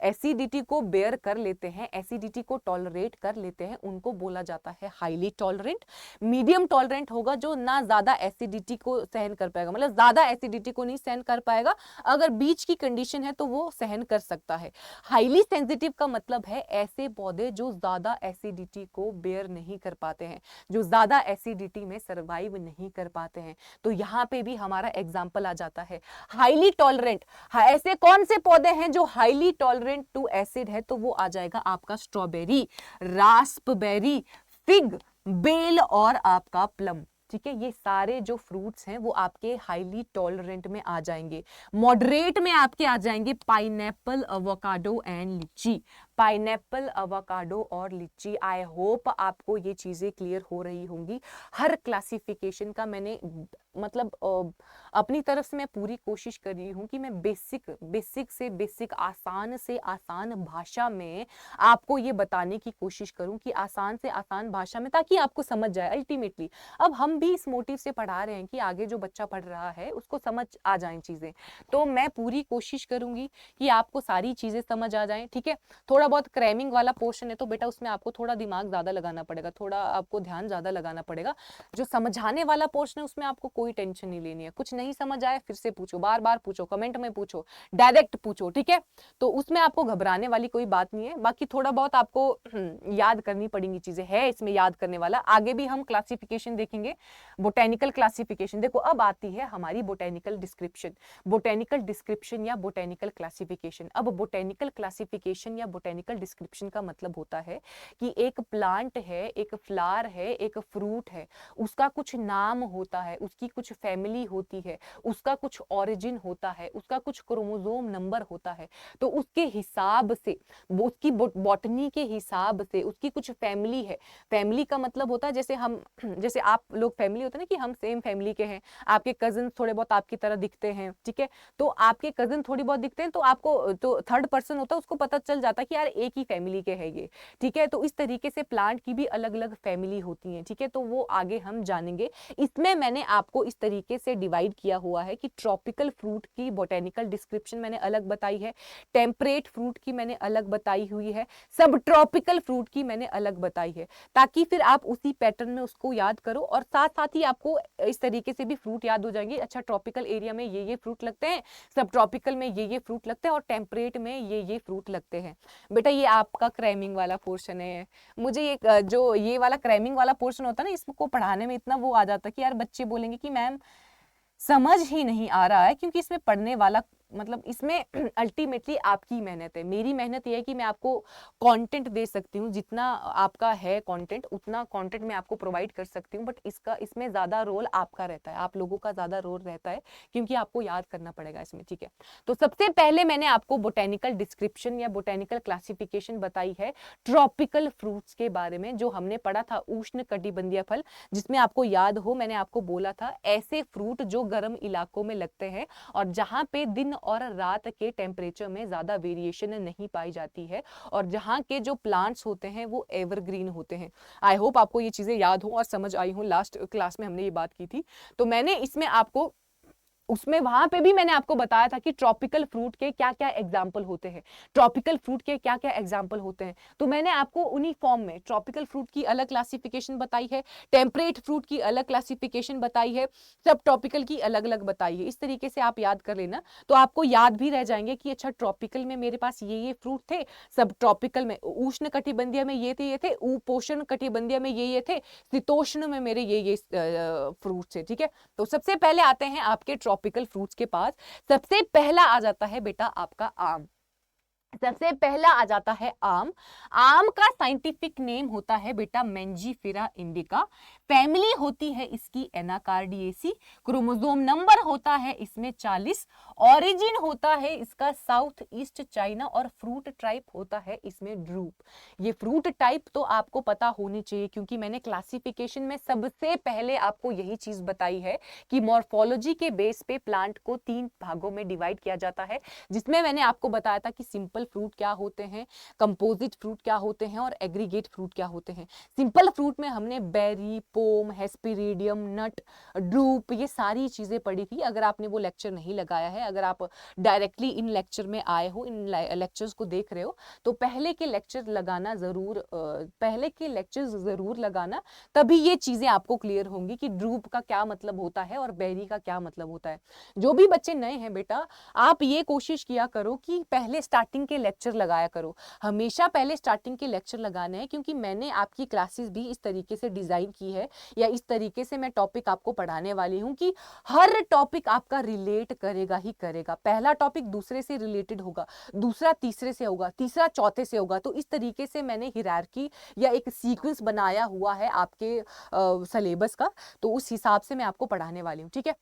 एसिडिटी को बेयर कर लेते हैं, एसिडिटी को टॉलरेट कर लेते हैं, उनको बोला जाता है हाईली टॉलरेंट। मीडियम टॉलरेंट होगा जो ना ज्यादा एसिडिटी को सहन कर पाएगा, मतलब ज्यादा एसिडिटी को नहीं सहन कर पाएगा, अगर बीच की कंडीशन है तो वो सहन कर सकता है। हाईली सेंसिटिव का मतलब है ऐसे पौधे जो ज्यादा एसिडिटी को बेयर नहीं कर पाते हैं, जो ज्यादा एसिडिटी में सर्वाइव नहीं कर पाते हैं। तो यहाँ पे भी हमारा एग्जाम्पल आ जाता है हाईली टॉलरेंट। ऐसे कौन से पौधे हैं जो हाईली टॉलरेंट टू एसिड है? तो वो आ जाएगा आपका स्ट्रॉबेरी, रास्पबेरी, फिग, बेल और आपका प्लम। ठीक है, ये सारे जो फ्रूट्स हैं वो आपके हाईली टॉलरेंट में आ जाएंगे। मॉडरेट में आपके आ जाएंगे पाइनएप्पल, एवोकाडो एंड लीची। पाइनएप्पल, एवोकाडो और लीची। आई होप आपको ये चीजें क्लियर हो रही होंगी। हर क्लासिफिकेशन का मैंने मतलब अपनी तरफ से मैं पूरी कोशिश कर रही हूँ कि मैं बेसिक से बेसिक, आसान से आसान भाषा में आपको ये बताने की कोशिश करूँ कि आसान से आसान भाषा में, ताकि आपको समझ जाए अल्टीमेटली। अब हम भी इस मोटिव से पढ़ा रहे हैं कि आगे जो बच्चा पढ़ रहा है उसको समझ आ जाए चीजें, तो मैं पूरी कोशिश करूंगी कि आपको सारी चीजें समझ आ जाएं। ठीक है, थोड़ा बहुत क्रैमिंग वाला पोर्शन है तो बेटा उसमें आपको थोड़ा दिमाग ज्यादा लगाना पड़ेगा, थोड़ा आपको ध्यान ज्यादा लगाना पड़ेगा। जो समझाने वाला पोर्शन है उसमें आपको कोई टेंशन नहीं लेनी है। कुछ नहीं समझ आए फिर से पूछो, बार बार पूछो, कमेंट में पूछो, डायरेक्ट पूछो। ठीक है, तो उसमें आपको घबराने वाली कोई बात नहीं है। बाकी थोड़ा बहुत आपको याद करनी पड़ेंगी चीजें, है इसमें याद करने वाला। आगे भी हम क्लासिफिकेशन देखेंगे, बोटेनिकल क्लासिफिकेशन। देखो अब आती है हमारी बोटेनिकल डिस्क्रिप्शन, बोटेनिकल डिस्क्रिप्शन या बोटेनिकल क्लासिफिकेशन। अब बोटेनिकल क्लासिफिकेशन या बोटेनिकल डिस्क्रिप्शन का मतलब होता है कि एक प्लांट है, एक फ्लावर है, एक फ्रूट है, उसका कुछ नाम होता है, उसकी कुछ फैमिली होती है, उसका कुछ ओरिजिन होता है, उसका कुछ क्रोमोसोम नंबर होता है। तो उसके हिसाब से, उसकी बॉटनी के हिसाब से उसकी कुछ फैमिली है। फैमिली का मतलब होता है जैसे आप लोग फैमिली होते हैं ना कि हम सेम फैमिली के हैं, आपके कजिन थोड़े बहुत आपकी तरह दिखते हैं। ठीक है, तो आपके कजिन थोड़ी बहुत दिखते हैं तो आपको तो थर्ड पर्सन होता है, उसको पता चल जाता है कि यार एक ही फैमिली के हैं ये। ठीक है, तो इस तरीके से प्लांट की भी अलग अलग फैमिली होती है। ठीक है, तो वो आगे हम जानेंगे। इसमें मैंने आपको इस तरीके से डिवाइड किया हुआ है कि ट्रॉपिकल फ्रूट की बोटेनिकल डिस्क्रिप्शन मैंने अलग बताई है, टेम्परेट फ्रूट की मैंने अलग बताई हुई है, सब ट्रॉपिकल फ्रूट की मैंने अलग बताई है, ताकि फिर आप उसी पैटर्न में उसको याद करो और साथ साथ ही आपको इस तरीके से भी फ्रूट याद हो जाएंगे। अच्छा, ट्रॉपिकल एरिया में ये फ्रूट लगते हैं, सब ट्रॉपिकल में ये फ्रूट लगते हैं और टेम्परेट में ये फ्रूट लगते हैं। बेटा ये आपका क्रैमिंग वाला पोर्शन है। मुझे ये जो ये वाला क्रैमिंग वाला पोर्शन होता है ना, इसको पढ़ाने में इतना वो आ जाता है कि यार बच्चे बोलेंगे कि मैम समझ ही नहीं आ रहा है, क्योंकि इसमें पढ़ने वाला मतलब इसमें अल्टीमेटली आपकी मेहनत है। मेरी मेहनत ये है कि मैं आपको कंटेंट दे सकती हूँ, जितना आपका है कंटेंट उतना कंटेंट मैं आपको प्रोवाइड कर सकती हूँ, बट इसमें ज्यादा रोल आपका रहता है, आप लोगों का ज्यादा रोल रहता है, क्योंकि आपको याद करना पड़ेगा इसमें। ठीक है, तो सबसे पहले मैंने आपको बोटेनिकल डिस्क्रिप्शन या बोटेनिकल क्लासिफिकेशन बताई है ट्रॉपिकल फ्रूट्स के बारे में, जो हमने पढ़ा था उष्ण कटिबंधीय फल, जिसमें आपको याद हो मैंने आपको बोला था ऐसे फ्रूट जो गर्म इलाकों में लगते हैं और जहां पे दिन और रात के टेम्परेचर में ज्यादा वेरिएशन नहीं पाई जाती है, और जहां के जो प्लांट्स होते हैं वो एवरग्रीन होते हैं। आई होप आपको ये चीजें याद हो और समझ आई हो, लास्ट क्लास में हमने ये बात की थी। तो मैंने इसमें आपको उसमें वहां पे भी मैंने आपको बताया था कि ट्रॉपिकल फ्रूट के क्या क्या एग्जाम्पल होते हैं, ट्रॉपिकल फ्रूट के क्या क्या एग्जाम्पल होते हैं। तो मैंने आपको उन्हीं फॉर्म में ट्रॉपिकल फ्रूट की अलग क्लासिफिकेशन बताई है, टेम्परेट फ्रूट की अलग क्लासिफिकेशन बताई है, सब ट्रॉपिकल की अलग अलग बताई है। इस तरीके से आप याद कर लेना, तो आपको याद भी रह जाएंगे कि अच्छा ट्रॉपिकल में मेरे पास ये फ्रूट थे, सब ट्रॉपिकल में उष्ण कटिबंधीय में ये थे, उपोष्ण कटिबंधीय में ये थे, शीतोष्ण में मेरे ये फ्रूट थे। ठीक है, तो सबसे पहले आते हैं आपके ट्रॉपिकल फ्रूट्स के पास। सबसे पहला आ जाता है बेटा आपका आम। सबसे पहला आ जाता है आम। आम का साइंटिफिक नेम होता है बेटा मेंजीफेरा इंडिका। फैमिली होती है इसकी एनाकार्डिएसी। क्रोमोसोम नंबर होता है इसमें 40। ऑरिजिन होता है इसका साउथ ईस्ट चाइना और फ्रूट टाइप होता है इसमें ड्रूप। ये फ्रूट टाइप तो आपको पता होनी चाहिए क्योंकि मैंने क्लासिफिकेशन में सबसे पहले आपको यही चीज बताई है कि मॉर्फोलॉजी के बेस पे प्लांट को 3 भागों में डिवाइड किया जाता है, जिसमें मैंने आपको बताया था कि सिंपल फ्रूट क्या होते हैं, कंपोजिट फ्रूट क्या होते हैं और एग्रीगेट फ्रूट क्या होते हैं। सिंपल फ्रूट में हमने बेरी, पोम, हेस्पेरिडियम, नट, ड्रूप, ये सारी चीजें पढ़ी थी। अगर आपने वो लेक्चर नहीं लगाया है, अगर आप डायरेक्टली इन लेक्चर में आए हो, इन लेक्चर्स को देख रहे हो, तो पहले के लेक्चर लगाना, तभी ये चीजें आपको क्लियर होंगी कि ड्रूप का क्या मतलब होता है और बेरी का क्या मतलब होता है। जो भी बच्चे नए हैं बेटा, आप ये कोशिश किया करो कि पहले स्टार्टिंग के लेक्चर लगाया करो। हमेशा पहले स्टार्टिंग के लेक्चर लगाने हैं, क्योंकि मैंने आपकी क्लासेस भी इस तरीके से डिजाइन की है, या इस तरीके से मैं टॉपिक आपको पढ़ाने वाली हूं कि हर टॉपिक आपका रिलेट करेगा ही करेगा। पहला टॉपिक दूसरे से रिलेटेड होगा, दूसरा तीसरे से होगा, तीसरा चौथे से होगा। तो इस तरीके से मैंने हिरार्की या एक सीक्वेंस बनाया हुआ है आपके सिलेबस का, तो उस हिसाब से मैं आपको पढ़ाने वाली हूँ, ठीक है।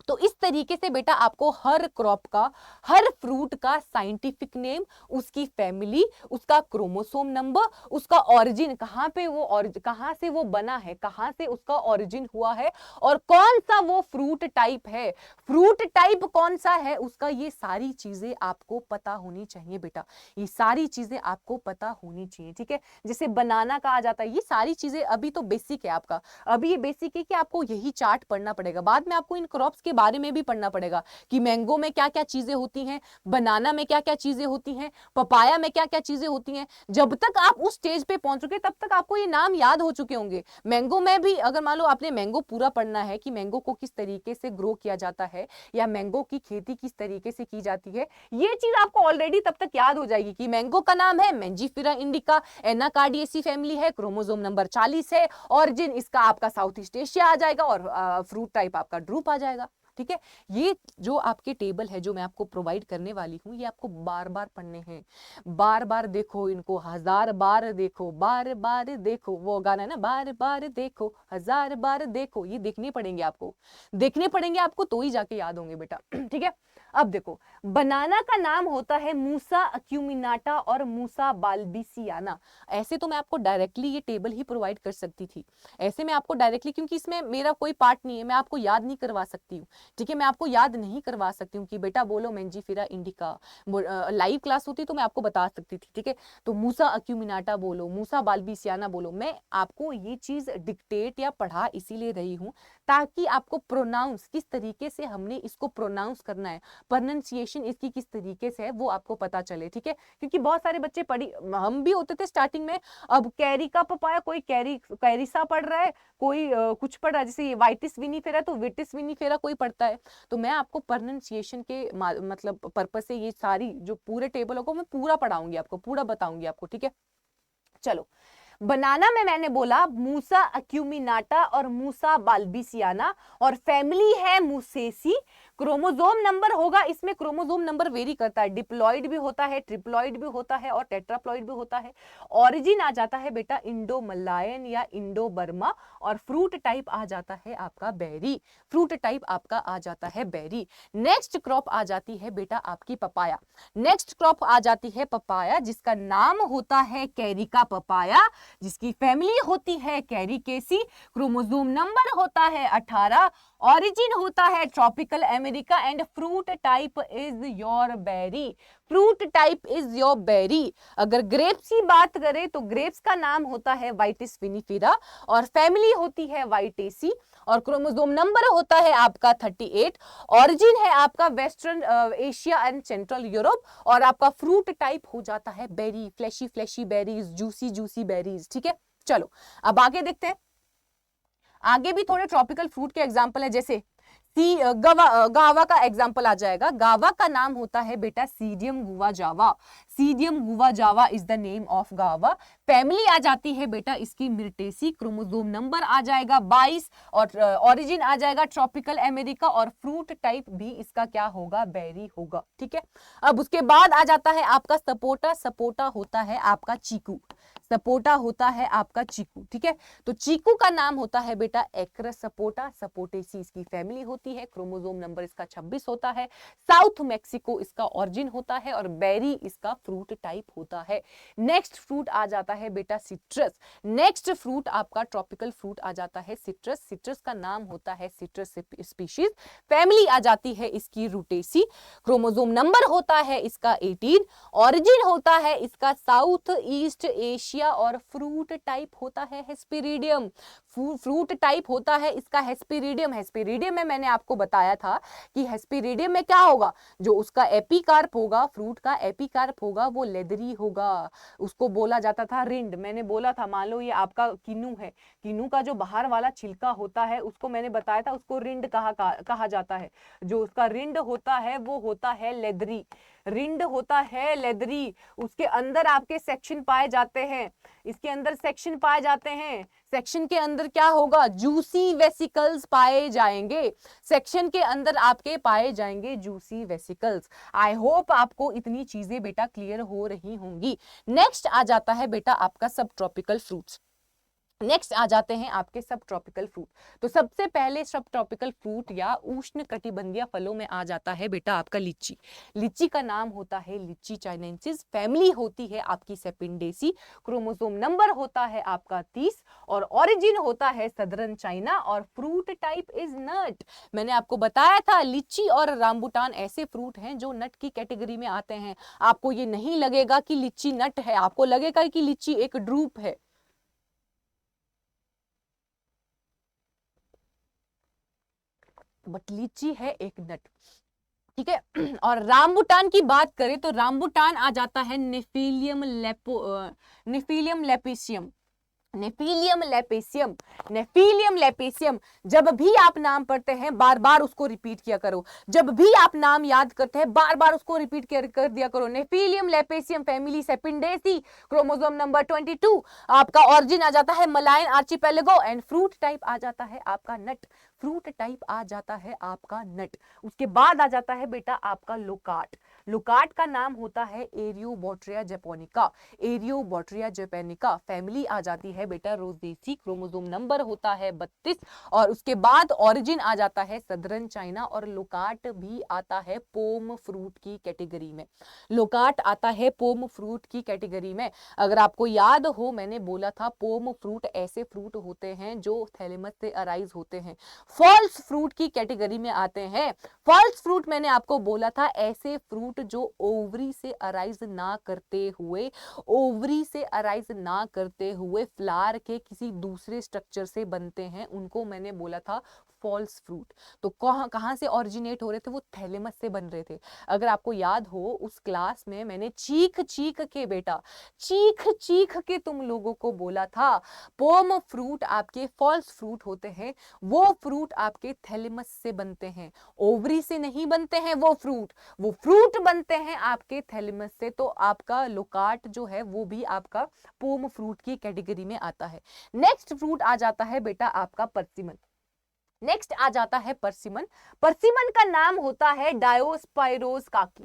तो इस तरीके से बेटा आपको हर क्रॉप का, हर फ्रूट का साइंटिफिक नेम, उसकी फैमिली, उसका क्रोमोसोम नंबर, उसका ओरिजिन, कहां पे वो कहां से वो बना है, कहां से उसका ओरिजिन हुआ है, और कौन सा वो फ्रूट टाइप है, फ्रूट टाइप कौन सा है उसका, ये सारी चीजें आपको पता होनी चाहिए बेटा। ये सारी चीजें आपको पता होनी चाहिए, ठीक है। जैसे बनाना का आ जाता है, ये सारी चीजें अभी तो बेसिक है आपका, अभी ये बेसिक है कि आपको यही चार्ट पढ़ना पड़ेगा। बाद में आपको इन क्रॉप्स के बारे में भी पढ़ना पड़ेगा कि मैंगो में क्या क्या चीजें होती हैं, बनाना में क्या क्या चीजें होती हैं, पपाया में क्या क्या चीजें होती हैं। जब तक आप उस स्टेज पे पहुंचोगे तब तक आपको ये नाम याद हो चुके होंगे। मैंगो में भी अगर मान लो आपने मैंगो पूरा पढ़ना है कि मैंगो को किस तरीके से ग्रो किया जाता है या मैंगो की खेती किस तरीके से की जाती है, ये चीज आपको ऑलरेडी तब तक याद हो जाएगी कि मैंगो का नाम है मेंजीफेरा इंडिका, एनाकार्डिएसी फैमिली है, क्रोमोसोम नंबर 40 है, ऑरिजिन इसका आपका साउथ ईस्ट एशिया आ जाएगा और फ्रूट टाइप आपका ड्रूप आ जाएगा, ठीक है। ये जो आपके टेबल है जो मैं आपको प्रोवाइड करने वाली हूं, ये आपको बार बार पढ़ने हैं, बार बार देखो इनको, 1000 बार देखो, बार बार देखो, वो गाना है ना, बार बार देखो 1000 बार देखो, ये देखने पड़ेंगे आपको, देखने पड़ेंगे आपको, तो ही जाके याद होंगे बेटा, ठीक है। अब देखो, बनाना का नाम होता है मूसा अक्यूमिनाटा और मूसा बाल्बिसियाना। ऐसे तो मैं आपको डायरेक्टली ये टेबल ही प्रोवाइड कर सकती थी, ऐसे मैं आपको डायरेक्टली, क्योंकि इसमें मेरा कोई पार्ट नहीं है, मैं आपको याद नहीं करवा सकती हूँ, ठीक है। मैं आपको याद नहीं करवा सकती हूँ कि बेटा बोलो मेंजीफेरा इंडिका, लाइव क्लास होती तो मैं आपको बता सकती थी, ठीक है। तो मूसा अक्यूमिनाटा बोलो, मूसा बाल्बिसियाना बोलो, मैं आपको ये चीज डिक्टेट या पढ़ा इसीलिए रही हूँ ताकि आपको प्रोनाउंस किस तरीके से हमने इसको प्रोनाउंस करना है, प्रोनाउंसिएशन इसकी किस तरीके से है वो आपको पता चले, ठीक है। क्योंकि बहुत सारे बच्चे पढ़ी, हम भी होते थे स्टार्टिंग में, अब कैरी का पपाया, कोई कैरिसा पढ़ रहा है, कोई कुछ पढ़ रहा है, जैसे वाइटिस विनीफेरा तो विटिस विनीफेरा कोई पढ़ता है। तो मैं आपको प्रोनाउंसिएशन के मतलब पर्पस से ये सारी जो पूरे टेबल को मैं पूरा पढ़ाऊंगी आपको, पूरा बताऊंगी आपको, ठीक है। चलो, बनाना में मैंने बोला मूसा अक्यूमिनाटा और मूसा बाल्बिसियाना, और फैमिली है मूसेसी। क्रोमोसोम नंबर होगा इसमें, क्रोमोसोम नंबर वेरी करता है, डिप्लॉइड भी होता है, ट्रिप्लॉइड भी होता है और टेट्राप्लॉइड भी होता है। ऑरिजिन आ जाता है बेटा इंडो मलायन या इंडो बर्मा, और फ्रूट टाइप आ जाता है आपका बेरी, फ्रूट टाइप आपका आ जाता है बेरी। नेक्स्ट क्रॉप आ जाती है बेटा आपकी पपाया, नेक्स्ट क्रॉप आ जाती है पपाया, जिसका नाम होता है कैरिका पपाया, जिसकी फैमिली होती है कैरिकेसी। क्रोमोसोम नंबर होता है 18, ऑरिजिन होता है tropical America, and fruit type is your berry, fruit type is your berry. अगर ग्रेप्स की बात करें तो ग्रेप्स का नाम होता है वाइटिस विनीफेरा और फैमिली होती है वाइटेसी, और क्रोमोसोम नंबर होता है आपका 38, ऑरिजिन है आपका western Asia and central Europe, और आपका फ्रूट टाइप हो जाता है berry, fleshy fleshy berries, juicy juicy berries, ठीक है। चलो अब आगे देखते हैं, आगे भी थोड़े ट्रॉपिकल फ्रूट के एग्जांपल है, जैसे गावा का एग्जाम्पल आ जाएगा। गावा का नाम होता है बेटा Psidium guajava. Psidium guajava is the name of guava. Family आ जाती है बेटा इसकी मिर्टेसी। क्रोमोसोम नंबर आ जाएगा 22 और ओरिजिन आ जाएगा ट्रॉपिकल अमेरिका और फ्रूट टाइप भी इसका क्या होगा, बेरी होगा। ठीक है, अब उसके बाद आ जाता है आपका सपोटा। सपोटा होता है आपका चीकू। सपोटा होता है आपका चीकू। ठीक है, तो चीकू का नाम होता है बेटा एक्रस सपोटा। सपोटेसी इसकी फैमिली होती है। क्रोमोसोम नंबर इसका 26 होता है। साउथ मैक्सिको इसका ओरिजिन होता है और बेरी इसका फ्रूट टाइप होता है। नेक्स्ट फ्रूट आ जाता है बेटा सिट्रस। नेक्स्ट फ्रूट आपका ट्रॉपिकल फ्रूट आ जाता है सिट्रस। सिट्रस का नाम होता है सिट्रस स्पीशीज। फैमिली आ जाती है इसकी रूटेसी। क्रोमोसोम नंबर होता है इसका 18। ओरिजिन होता है इसका साउथ ईस्ट एशिया और फ्रूट टाइप होता है हेस्पेरिडियम। फ्रूट टाइप होता है इसका हेस्पेरिडियम। हेस्पेरिडियम में मैंने आपको बताया था कि हेस्पेरिडियम में क्या होगा, जो उसका एपिकार्प होगा, फ्रूट का एपिकार्प होगा, वो लेदरी होगा। उसको बोला जाता था रिंड। मैंने बोला था, मान लो ये आपका किन्नू है, किन्नू का जो बाहर वाला छिलका होता है उसको मैंने बताया था उसको रिंड कहा जाता है। जो उसका रिंड होता है वो होता है लेदरी। रिंड होता है लेदरी। उसके अंदर आपके सेक्शन पाए जाते हैं। इसके अंदर सेक्शन पाए जाते हैं। सेक्शन के अंदर क्या होगा, जूसी वेसिकल्स पाए जाएंगे। सेक्शन के अंदर आपके पाए जाएंगे जूसी वेसिकल्स। आई होप आपको इतनी चीजें बेटा क्लियर हो रही होंगी। नेक्स्ट आ जाता है बेटा आपका सब ट्रॉपिकल फ्रूट्स। नेक्स्ट आ जाते हैं आपके सब ट्रॉपिकल फ्रूट। तो सबसे पहले सब ट्रॉपिकल फ्रूट या उष्ण कटिबंधीय फलों में आ जाता है बेटा आपका लीची। लीची का नाम होता है लीची चाइनेंसिस। फैमिली होती है आपकी सेपिंडेसी। क्रोमोसोम नंबर होता है आपका 30 और ओरिजिन होता है सदर्न चाइना और फ्रूट टाइप इज नट। मैंने आपको बताया था लीची और रामबुटान ऐसे फ्रूट हैं जो नट की कैटेगरी में आते हैं। आपको ये नहीं लगेगा कि लीची नट है, आपको लगेगा कि लीची एक ड्रूप है। बट लीची है एक नट। ठीक है, और रामबुटान की बात करें तो रामबुटान आ जाता है नेफिलियम लेपिसियम। नेफिलियम लेपेसियम। नेफिलियम लेपेसियम। जब भी आप नाम पढ़ते हैं बार बार उसको रिपीट किया करो। जब भी आप नाम याद करते हैं बार बार उसको रिपीट कर दिया करो। Nephelium lappaceum, family Sapindaceae. Chromosome number 22। आपका ऑरिजिन आ जाता है Malayan archipelago and fruit type आ जाता है आपका नट। फ्रूट टाइप आ जाता है आपका नट। उसके बाद आ जाता है बेटा आपका लोकाट। लोकाट का नाम होता है एरियोबोट्रिया जैपोनिका। एरियोबोट्रिया जैपोनिका। फैमिली आ जाती है बेटा रोजेसी। क्रोमोसोम नंबर होता है 32 और उसके बाद ओरिजिन आ जाता है सदर्न चाइना और लोकाट भी आता है पोम फ्रूट की कैटेगरी में। लोकाट आता है पोम फ्रूट की कैटेगरी में। अगर आपको याद हो मैंने बोला था पोम फ्रूट ऐसे फ्रूट होते हैं जो थैलेमस से अराइज होते हैं, फॉल्स फ्रूट की कैटेगरी में आते हैं। फॉल्स फ्रूट मैंने आपको बोला था ऐसे फ्रूट जो ओवरी से अराइज ना करते हुए, ओवरी से अराइज ना करते हुए फ्लावर के किसी दूसरे स्ट्रक्चर से बनते हैं, उनको मैंने बोला था फॉल्स फ्रूट। तो कहां से ओरिजिनेट हो रहे थे, वो थैलेमस से बन रहे थे। अगर आपको याद हो उस क्लास में मैंने चीख चीख के बेटा, चीख चीख के तुम लोगों को बोला था पोम फ्रूट आपके फॉल्स फ्रूट होते हैं। वो फ्रूट आपके थैलेमस से बनते हैं, ओवरी से नहीं बनते हैं। वो फ्रूट बनते हैं आपके थैलेमस से। तो आपका लोकाट जो है वो भी आपका पोम फ्रूट की कैटेगरी में आता है। नेक्स्ट फ्रूट आ जाता है बेटा आपका पर्सिमन। नेक्स्ट आ जाता है पर्सिमन। पर्सिमन का नाम होता है डायोस्पाइरोस काकी।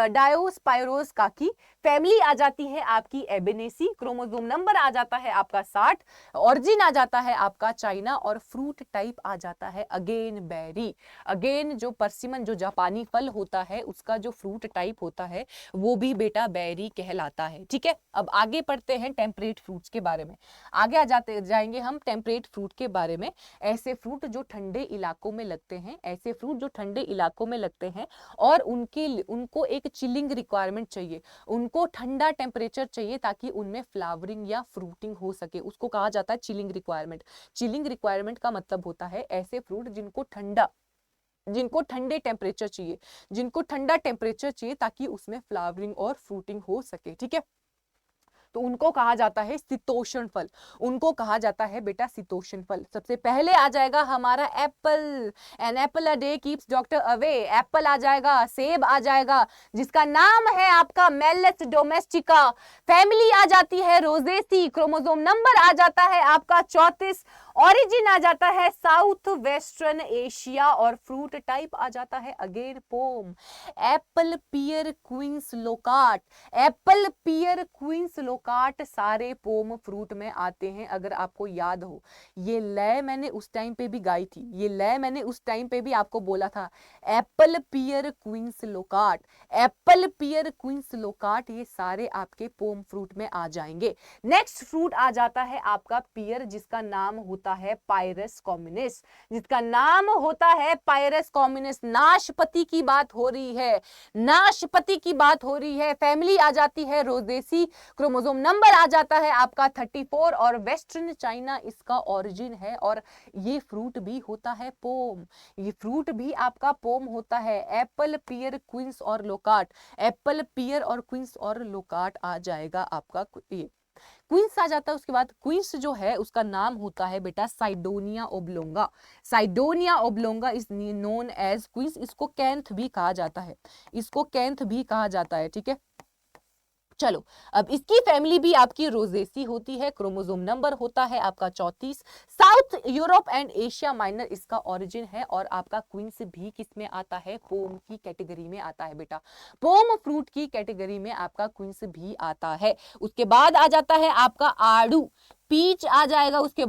डायोस्पाइरोस काकी। फैमिली आ जाती है आपकी एबेनेसी। क्रोमोसोम नंबर आ जाता है आपका 60। ऑरिजिन आ जाता है आपका चाइना और फ्रूट टाइप आ जाता है अगेन बेरी। अगेन जो पर्सिमन जो जापानी फल होता है उसका जो फ्रूट टाइप होता है वो भी बेटा बेरी कहलाता है। ठीक है, अब आगे पढ़ते हैं टेम्परेट फ्रूट्स के बारे में। आगे जाएंगे हम टेम्परेट फ्रूट के बारे में। ऐसे फ्रूट जो ठंडे इलाकों में लगते हैं, ऐसे फ्रूट जो ठंडे इलाकों में लगते हैं और उनको एक चिलिंग रिक्वायरमेंट चाहिए, उनको ठंडा टेम्परेचर चाहिए ताकि उनमें फ्लावरिंग या फ्रूटिंग हो सके, उसको कहा जाता है चिलिंग रिक्वायरमेंट। चिलिंग रिक्वायरमेंट का मतलब होता है ऐसे फ्रूट जिनको ठंडे टेम्परेचर चाहिए, जिनको ठंडा टेम्परेचर चाहिए ताकि उसमें फ्लावरिंग और फ्रूटिंग हो सके। ठीक है, तो उनको कहा जाता है शीतोष्ण फल, उनको कहा जाता है बेटा शीतोष्ण फल। सबसे पहले आ जाएगा हमारा apple, an apple a day keeps doctor away, apple आ जाएगा, सेब आ जाएगा जिसका नाम है आपका मेलस डोमेस्टिका, फैमिली आ जाती है रोजेसी, क्रोमोसोम नंबर आ जाता है आपका 34, ऑरिजिन आ जाता है साउथ वेस्टर्न एशिया और फ्रूट टाइप आ जाता है again pome, apple pear quince loquat, apple pear quince loquat सारे पोम फ्रूट में आते हैं। अगर आपको याद हो ये लय मैंने उस टाइम पे भी गाई थी, ये लय मैंने उस टाइम पे भी आपको बोला था, apple pear quince loquat, apple pear quince loquat ये सारे आपके पोम फ्रूट में आ जाएंगे। नेक्स्ट फ्रूट आ जाता है आपका पियर जिसका नाम होता है पायरस कॉम्युनिस, जिसका नाम होता है पायरस कॉम्युनिस। नाशपाती की बात हो रही है, नाशपाती की बात हो रही है, फैमिली आ जाती है रोजेसी, क्रोमोसोम नंबर आ जाता है आपका 34 और वेस्टर्न चाइना इसका ओरिजिन है और ये फ्रूट भी होता है पोम, ये फ्रूट भी आपका पोम होता है। एप्पल पियर क्वींस और लोकाट, एप्पल पियर और क्वींस और लोकाट आ जाएगा आपका ये क्वींस आ जाता है। उसके बाद क्वींस जो है उसका नाम होता है बेटा साइडोनिया ओब्लोंगा, साइडोनिया ओब्लोंगा इज नोन एज क्वींस, इसको कैंथ भी कहा जाता है, इसको कैंथ भी कहा जाता है, ठीक है। चलो अब इसकी फैमिली भी आपकी रोजेसी होती है, क्रोमोसोम नंबर होता है आपका 34, south Europe and Asia minor इसका ओरिजिन है और आपका क्वींस भी किसमें आता है, पोम की कैटेगरी में आता है बेटा, पोम फ्रूट की कैटेगरी में आपका क्वींस भी आता है। उसके बाद आ जाता है आपका आड़ू, पीच आ जाएगा, उसके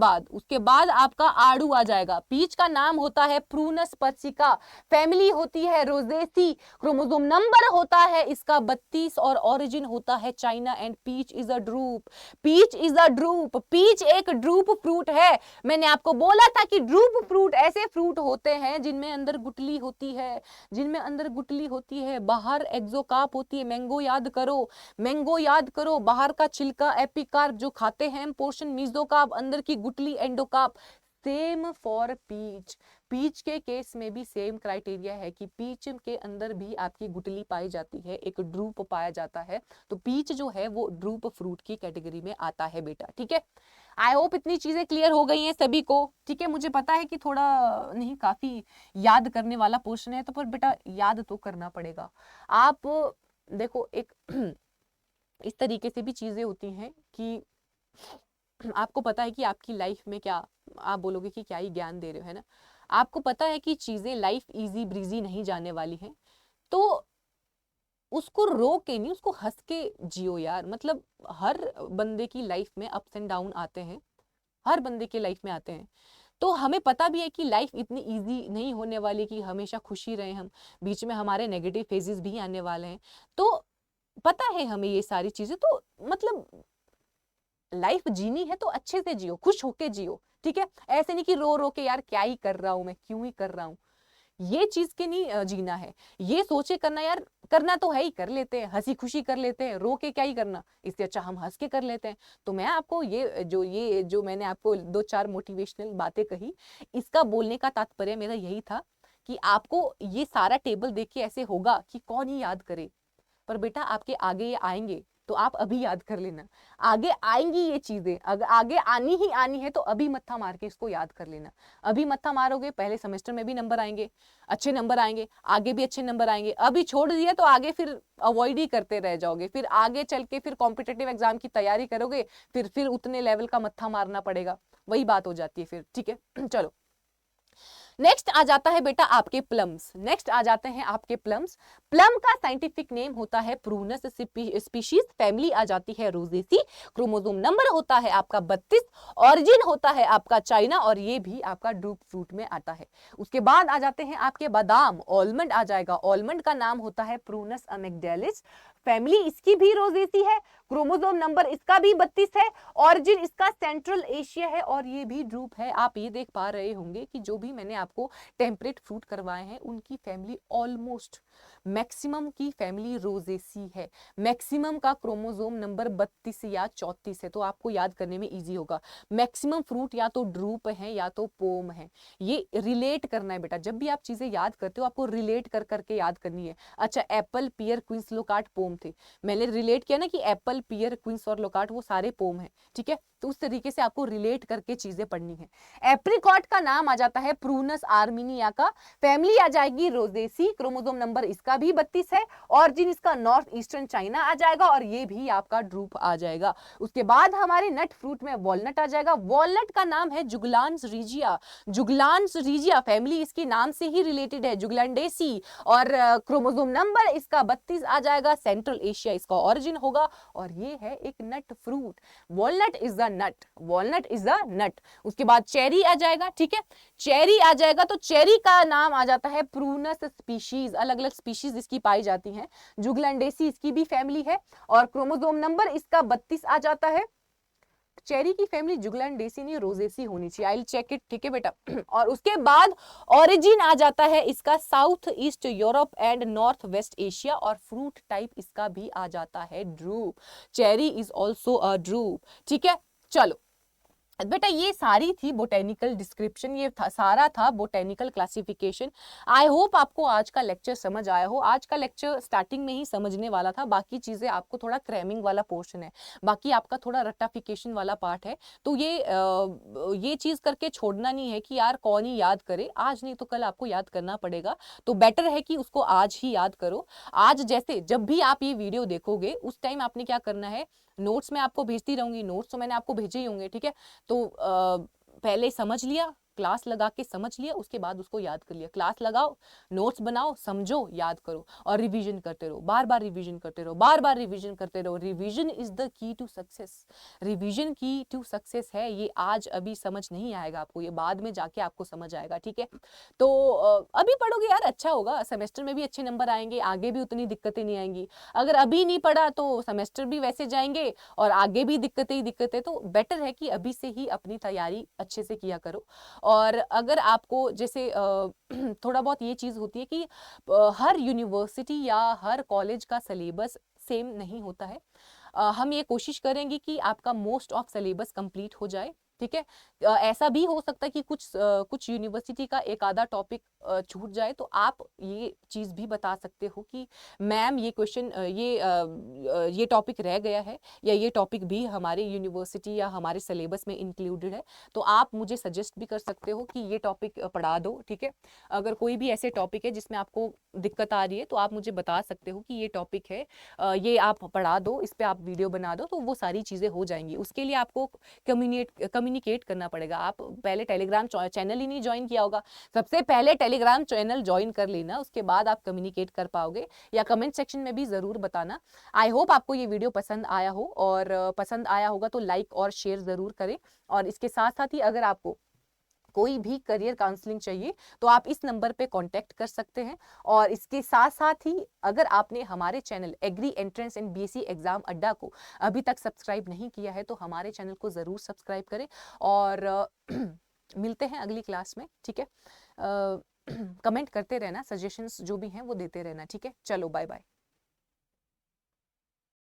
बाद आपका आड़ू आ जाएगा, पीच का नाम होता है प्रूनस पर्सिका, फैमिली होती है रोजेसी, क्रोमोसोम नंबर होता है इसका 32 और ओरिजिन होता है China and peach is a drupe, peach is a drupe, peach एक ड्रूप फ्रूट है। मैंने आपको बोला था कि ड्रूप फ्रूट ऐसे फ्रूट होते हैं जिनमें अंदर गुठली होती है, जिनमें अंदर गुठली होती है, बाहर एक्सोकार्प होती है, मैंगो याद करो, मैंगो याद करो, बाहर का छिलका एपिकार्प जो खाते हैं पोर्शन मीजोकार्प, अंदर की गुठली endocarp. Same for peach, peach के केस में भी सेम क्राइटेरिया है कि पीच के अंदर भी आपकी गुठली पाई जाती है, एक ड्रूप पाया जाता है, तो पीच जो है वो ड्रूप फ्रूट की कैटेगरी में आता है बेटा, ठीक है। आई होप इतनी चीजें क्लियर हो गई हैं सभी को, ठीक है। मुझे पता है कि थोड़ा नहीं काफी याद करने वाला पोर्शन है, तो पर बेटा याद तो करना पड़ेगा। आप देखो एक इस तरीके से भी चीजें होती हैं कि आपको पता है कि आपकी लाइफ में क्या, आप बोलोगे कि क्या ही ज्ञान दे रहे हो, है ना। आपको पता है कि चीजें लाइफ इजी ब्रीजी नहीं जाने वाली हैं, तो उसको रो के नहीं, उसको हंस के जियो यार। मतलब हर बंदे की लाइफ में अप्स एंड डाउन आते हैं, हर बंदे की लाइफ में आते हैं, तो हमें पता भी है कि लाइफ इतनी इजी नहीं होने वाली कि हमेशा खुशी रहे हम, बीच में हमारे नेगेटिव फेजेस भी आने वाले हैं, तो पता है हमें ये सारी चीजें। तो मतलब लाइफ जीनी है तो अच्छे से जियो, खुश होके जियो, ठीक है। ऐसे नहीं कि रो रो के यार क्या ही कर रहा हूं मैं, क्यों ही कर रहा हूं, ये चीज के नहीं जीना है। ये सोचे करना यार, करना तो है ही, कर लेते हैं, हंसी खुशी कर लेते हैं, रो के क्या ही करना, इससे अच्छा हम हंस के कर लेते हैं। तो मैं आपको ये जो मैंने आपको 2-4 मोटिवेशनल बातें कही, इसका बोलने का तात्पर्य मेरा यही था कि आपको ये सारा टेबल देख के ऐसे होगा कि कौन ही याद करे, पर बेटा आपके आगे ये आएंगे तो आप अभी याद कर लेना, आगे आएंगी ये चीजें, अगर आगे आनी ही आनी है तो अभी मत्था मार के इसको याद कर लेना। अभी मत्था मारोगे पहले सेमेस्टर में भी नंबर आएंगे, अच्छे नंबर आएंगे, आगे भी अच्छे नंबर आएंगे। अभी छोड़ दिया तो आगे फिर अवॉइड ही करते रह जाओगे, फिर आगे चल के फिर कॉम्पिटेटिव एग्जाम की तैयारी करोगे, फिर उतने लेवल का मत्था मारना पड़ेगा, वही बात हो जाती है फिर, ठीक है। चलो नेक्स्ट आ जाता है बेटा आपके प्लम्स, नेक्स्ट आ जाते हैं आपके प्लम्स। प्लम का साइंटिफिक नेम होता है प्रूनस स्पीशीज, फैमिली आ जाती है रोजेसी, क्रोमोसोम नंबर होता है आपका 32, ऑरिजिन होता है आपका चाइना और ये भी आपका ड्रूप फ्रूट में आता है। उसके बाद आ जाते हैं आपके बादाम, ऑलमंड आ जाएगा, ऑलमंड का नाम होता है प्रूनस अमेग्डालिस, फैमिली इसकी भी रोजेसी है, क्रोमोसोम नंबर इसका भी 32 है, ऑरिजिन इसका सेंट्रल एशिया है और ये भी ड्रूप है। आप ये देख पा रहे होंगे कि जो भी मैंने आपको टेम्परेट फ्रूट करवाए हैं उनकी फैमिली ऑलमोस्ट मैक्सिमम की फैमिली रोजेसी है, मैक्सिमम का क्रोमोसोम नंबर 32 या 34 है, तो आपको याद करने में इजी होगा। मैक्सिमम फ्रूट या तो ड्रूप है या तो पोम है, ये रिलेट करना है बेटा। जब भी आप चीजें याद करते हो आपको रिलेट कर करके याद करनी है। अच्छा, Apple, pear, queen's, low-carb pome थे, मैंने रिलेट किया ना कि एप्पल, पियर, क्वींस और लोकार्ट वो सारे पोम है, ठीक है। तो उस तरीके से आपको रिलेट करके चीजें पढ़नी है। एप्रिकॉट का नाम आ जाता है प्रूनस आर्मिनिया का, फैमिली आ जाएगी रोजेसी, क्रोमोसोम नंबर इसका भी 32 है, ऑरिजिन इसका नॉर्थ ईस्टर्न चाइना आ जाएगा और ये भी आपका ड्रूप आ जाएगा। उसके बाद हमारे नट फ्रूट में वॉलनट आ जाएगा, वॉलनट का नाम है जुगलान्स रीजिया, जुगलान्स रीजिया फैमिली इसके नाम से ही रिलेटेड है, जुगलैंडेसी, और क्रोमोसोम नंबर इसका 32 आ जाएगा, सेंट्रल एशिया इसका ऑरिजिन होगा और ये है एक nut fruit. Walnut is the nut, walnut is the nut. उसके बाद चेरी आ जाएगा, ठीक है, चेरी आ जाएगा, तो चेरी का नाम आ जाता है प्रूनस स्पीशीज, अलग अलग स्पीशीज इसकी पाई जाती हैं, जुगलैंडेसी इसकी भी फैमिली है और क्रोमोसोम नंबर इसका 32 आ जाता है। चेरी की फैमिली जुगलैंडेसी नहीं रोजेसी होनी चाहिए, आई विल चेक इट, ठीक है बेटा। और उसके बाद ओरिजिन आ जाता है इसका south east Europe and north west Asia और फ्रूट टाइप इसका भी आ जाता है drupe, cherry is also a drupe, ठीक है। चलो बेटा ये सारी थी बोटेनिकल डिस्क्रिप्शन, ये सारा था बोटेनिकल क्लासिफिकेशन। आई होप आपको आज का लेक्चर समझ आया हो। आज का लेक्चर स्टार्टिंग में ही समझने वाला था, बाकी चीजें आपको थोड़ा क्रैमिंग वाला पोर्शन है, बाकी आपका थोड़ा रट्टाफिकेशन वाला पार्ट है। तो ये चीज करके छोड़ना नहीं है कि यार कौन ही याद करे, आज नहीं तो कल आपको याद करना पड़ेगा, तो बेटर है कि उसको आज ही याद करो। आज जैसे जब भी आप ये वीडियो देखोगे उस टाइम आपने क्या करना है, नोट्स मैं आपको भेजती रहूंगी, नोट्स तो मैंने आपको भेजे ही होंगे, ठीक है। तो पहले समझ लिया, क्लास लगा के समझ लिया, उसके बाद उसको याद कर लिया, क्लास लगाओ, नोट्स बनाओ, समझो, याद करो और रिवीजन करते रहो, बार बार रिवीजन करते रहो, बार बार रिवीजन करते रहो। Revision is the key to success, revision key to success है। ये आज अभी समझ नहीं आएगा आपको, ये बाद में जाके आपको समझ आएगा, ठीक है। तो अभी पढ़ोगे यार अच्छा होगा, सेमेस्टर में भी अच्छे नंबर आएंगे, आगे भी उतनी दिक्कतें नहीं आएंगी। अगर अभी नहीं पढ़ा तो सेमेस्टर भी वैसे जाएंगे और आगे भी दिक्कतें ही दिक्कतें, तो बेटर है कि अभी से ही अपनी तैयारी अच्छे से किया करो। और अगर आपको जैसे थोड़ा बहुत ये चीज़ होती है कि हर यूनिवर्सिटी या हर कॉलेज का सिलेबस सेम नहीं होता है, हम ये कोशिश करेंगे कि आपका मोस्ट ऑफ सिलेबस कंप्लीट हो जाए, ठीक है। ऐसा भी हो सकता है कि कुछ यूनिवर्सिटी का एक आधा टॉपिक छूट जाए, तो आप ये चीज़ भी बता सकते हो कि मैम ये क्वेश्चन ये टॉपिक रह गया है या ये टॉपिक भी हमारे यूनिवर्सिटी या हमारे सिलेबस में इंक्लूडेड है, तो आप मुझे सजेस्ट भी कर सकते हो कि ये टॉपिक पढ़ा दो, ठीक है। अगर कोई भी ऐसे टॉपिक है जिसमें आपको दिक्कत आ रही है तो आप मुझे बता सकते हो कि ये टॉपिक है, ये आप पढ़ा दो, इस पर आप वीडियो बना दो, तो वो सारी चीज़ें हो जाएंगी। उसके लिए आपको कम्युनिकेट करना पड़ेगा। आप पहले टेलीग्राम चैनल ही नहीं ज्वाइन किया होगा, सबसे पहले टेलीग्राम चैनल ज्वाइन कर लेना, उसके बाद आप कम्युनिकेट कर पाओगे, या कमेंट सेक्शन में भी ज़रूर बताना। आई होप आपको ये वीडियो पसंद आया हो, और पसंद आया होगा तो लाइक और शेयर ज़रूर करें। और इसके साथ साथ ही अगर आपको कोई भी करियर काउंसलिंग चाहिए तो आप इस नंबर पे कांटेक्ट कर सकते हैं। और इसके साथ साथ ही अगर आपने हमारे channel agri entrance and BSc exam Adda को अभी तक सब्सक्राइब नहीं किया है तो हमारे चैनल को ज़रूर सब्सक्राइब करें। और मिलते हैं अगली क्लास में, ठीक है। कमेंट करते रहना, सजेशंस जो भी हैं वो देते रहना, ठीक है। चलो बाय बाय।